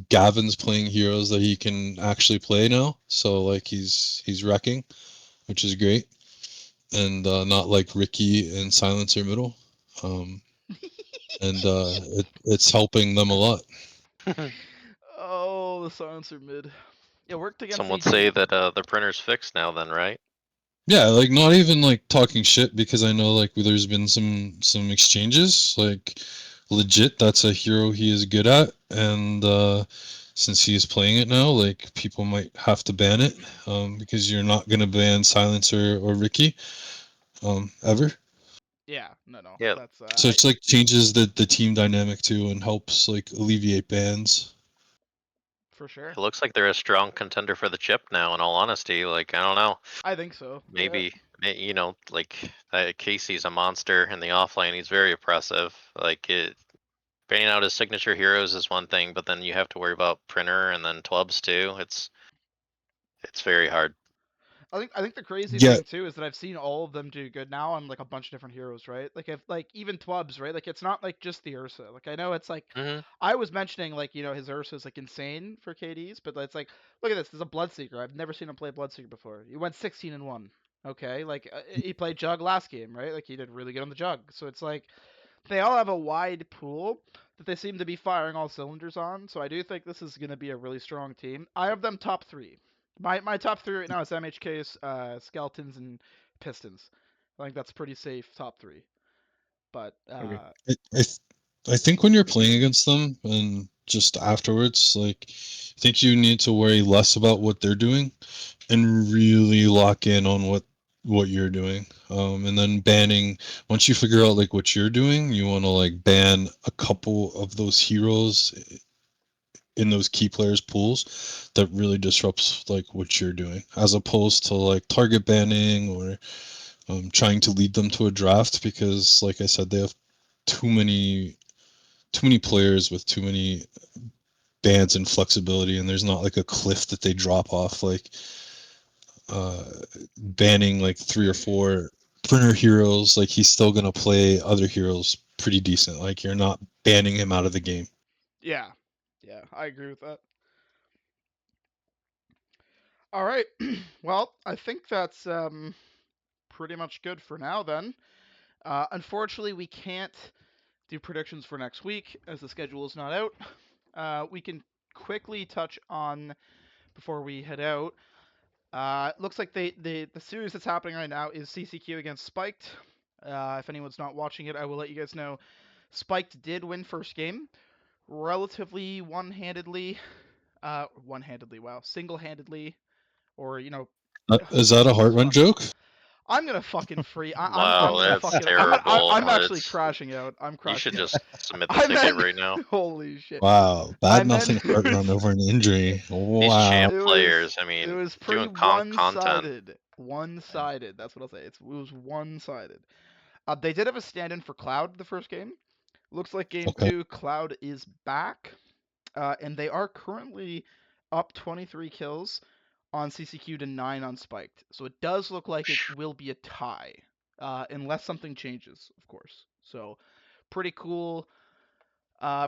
Gavin's playing heroes that he can actually play now. So like he's wrecking, which is great, and not like Ricky and Silencer middle. Um, and it's helping them a lot. Oh, the silencer mid. It worked against Some would say AD. that the printer's fixed now, then, right? Yeah, like not even like talking shit, because I know like there's been some exchanges, like legit that's a hero he is good at, and since he is playing it now, like people might have to ban it, because you're not gonna ban Silencer or Ricky ever. Yeah, no. Yeah, That's So it's like changes the team dynamic too, and helps like alleviate bans. for sure. it looks like they're a strong contender for the chip now. In all honesty, like I don't know, I think so. Yeah. maybe like Casey's a monster in the offlane. He's very oppressive. Like banning out his signature heroes is one thing, but then you have to worry about printer and then Twubs too. It's very hard. I think the crazy Yeah, thing too is that I've seen all of them do good now on like a bunch of different heroes, right? Like if like even Twubs, right? Like it's not like just the Ursa. Like I know it's like Hmm. I was mentioning like his Ursa is like insane for KDs, but it's like look at this. There's a Bloodseeker. I've never seen him play Bloodseeker before. He went 16-1. Okay, like he played Jug last game, right? Like he did really good on the Jug. So it's like they all have a wide pool that they seem to be firing all cylinders on. So I do think this is going to be a really strong team. I have them top three. My top three right now is MHK's, Skeletons, and Pistons. I think that's pretty safe top three. But Okay. I think when you're playing against them and just afterwards, like I think you need to worry less about what they're doing and really lock in on what you're doing. And then banning, once you figure out like what you're doing, you want to like ban a couple of those heroes in those key players pools that really disrupts like what you're doing, as opposed to like target banning or trying to lead them to a draft, because like I said, they have too many players with too many bands and flexibility, and there's not like a cliff that they drop off, like uh banning like 3 or 4 printer heroes. Like he's still gonna play other heroes pretty decent. Like you're not banning him out of the game. yeah, I agree with that. All right, well, I think that's pretty much good for now then. Unfortunately, we can't do predictions for next week as the schedule is not out. We can quickly touch on before we head out. Looks like the series that's happening right now is CCQ against Spiked. If anyone's not watching it, I will let you guys know. Spiked did win first game, relatively one-handedly. One-handedly, wow, single-handedly, or Is that a heart run fuck. joke? I'm gonna fucking free. I'm Wow, gonna that's fucking. terrible. I'm actually It's crashing out. I'm You should crashing out. just submit the I ticket meant. right now. Holy shit. Wow, I bad meant. nothing heart run over an injury. These Wow. champ It was players, I it mean, was pretty doing content. one-sided. One-sided. That's what I'll say. It was one-sided. They did have a stand-in for Cloud the first game. Looks like game Okay. two, Cloud is back, and they are currently up 23 kills on CCQ to 9 on Spiked. So it does look like it will be a tie, unless something changes, of course. So pretty cool.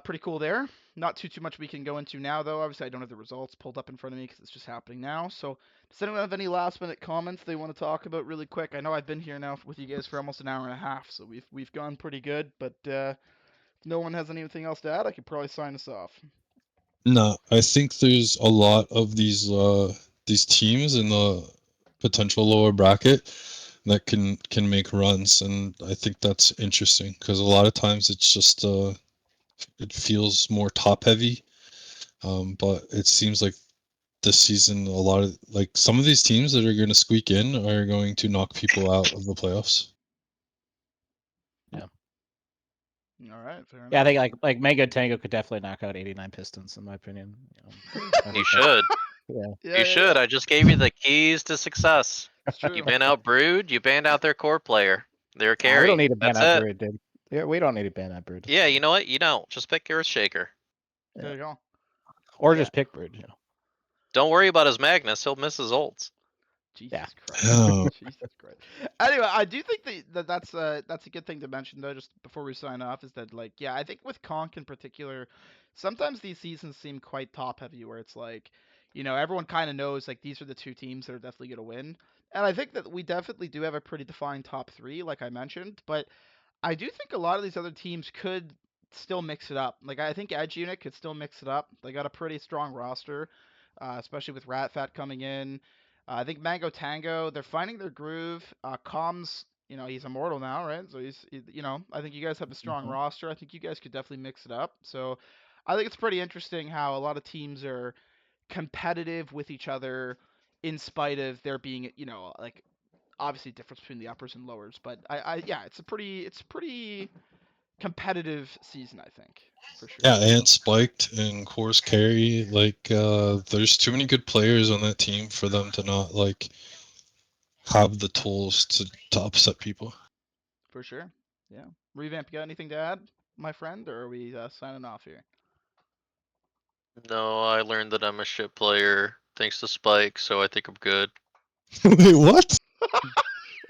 Pretty cool there. Not too much we can go into now, though. Obviously, I don't have the results pulled up in front of me because it's just happening now. So, does anyone have any last-minute comments they want to talk about really quick? I know I've been here now with you guys for almost an hour and a half, so we've gone pretty good. But if no one has anything else to add, I could probably sign us off. No, I think there's a lot of these teams in the potential lower bracket that can make runs, and I think that's interesting because a lot of times it's just it feels more top heavy, but it seems like this season a lot of like some of these teams that are going to squeak in are going to knock people out of the playoffs. All right, fair enough. Yeah, I think like Mango Tango could definitely knock out 89 Pistons in my opinion. You should. Yeah, You should. I just gave you the keys to success. It's true. You ban out Brood. You banned out their core player. Their We carry. don't need to ban That's that it. Brood, dude. Yeah, we don't need to ban that Brood. Yeah, you know what? You don't. Just pick Earthshaker. There you go. Or Yeah. just pick Brood. You know. Don't worry about his Magnus. He'll miss his ults. Jesus Christ. Oh. Jesus Christ. Anyway, I do think that's a good thing to mention though, just before we sign off, is that like, yeah, I think with Conk in particular, sometimes these seasons seem quite top heavy where it's like, everyone kind of knows like these are the two teams that are definitely going to win. And I think that we definitely do have a pretty defined top three, like I mentioned, but I do think a lot of these other teams could still mix it up. Like I think Edge Unit could still mix it up. They got a pretty strong roster, especially with Ratfat coming in. I think Mango Tango, they're finding their groove. Comms, he's immortal now, right? So I think you guys have a strong roster. I think you guys could definitely mix it up. So I think it's pretty interesting how a lot of teams are competitive with each other in spite of there being, like obviously difference between the uppers and lowers. But yeah, it's a pretty competitive season, I think, for sure. Yeah, and Spiked and Course Carry, like there's too many good players on that team for them to not like have the tools to upset people. For sure. Yeah. ReVamp, you got anything to add, my friend, or are we signing off here? No, I learned that I'm a shit player thanks to Spike, so I think I'm good. Wait, what?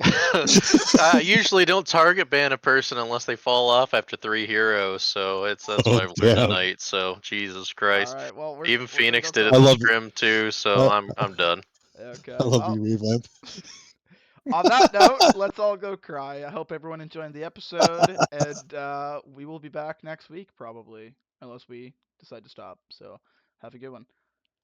I usually don't target ban a person unless they fall off after 3 heroes, so that's what Oh, I've learned damn. tonight. So Jesus All Christ, right. Well, even we're gonna Phoenix go did it I in talk. the love you. scrim too, so I'm done. Okay. I love Well, you, ReVamp. on that note, let's all go cry. I hope everyone enjoyed the episode, and we will be back next week probably, unless we decide to stop. So have a good one.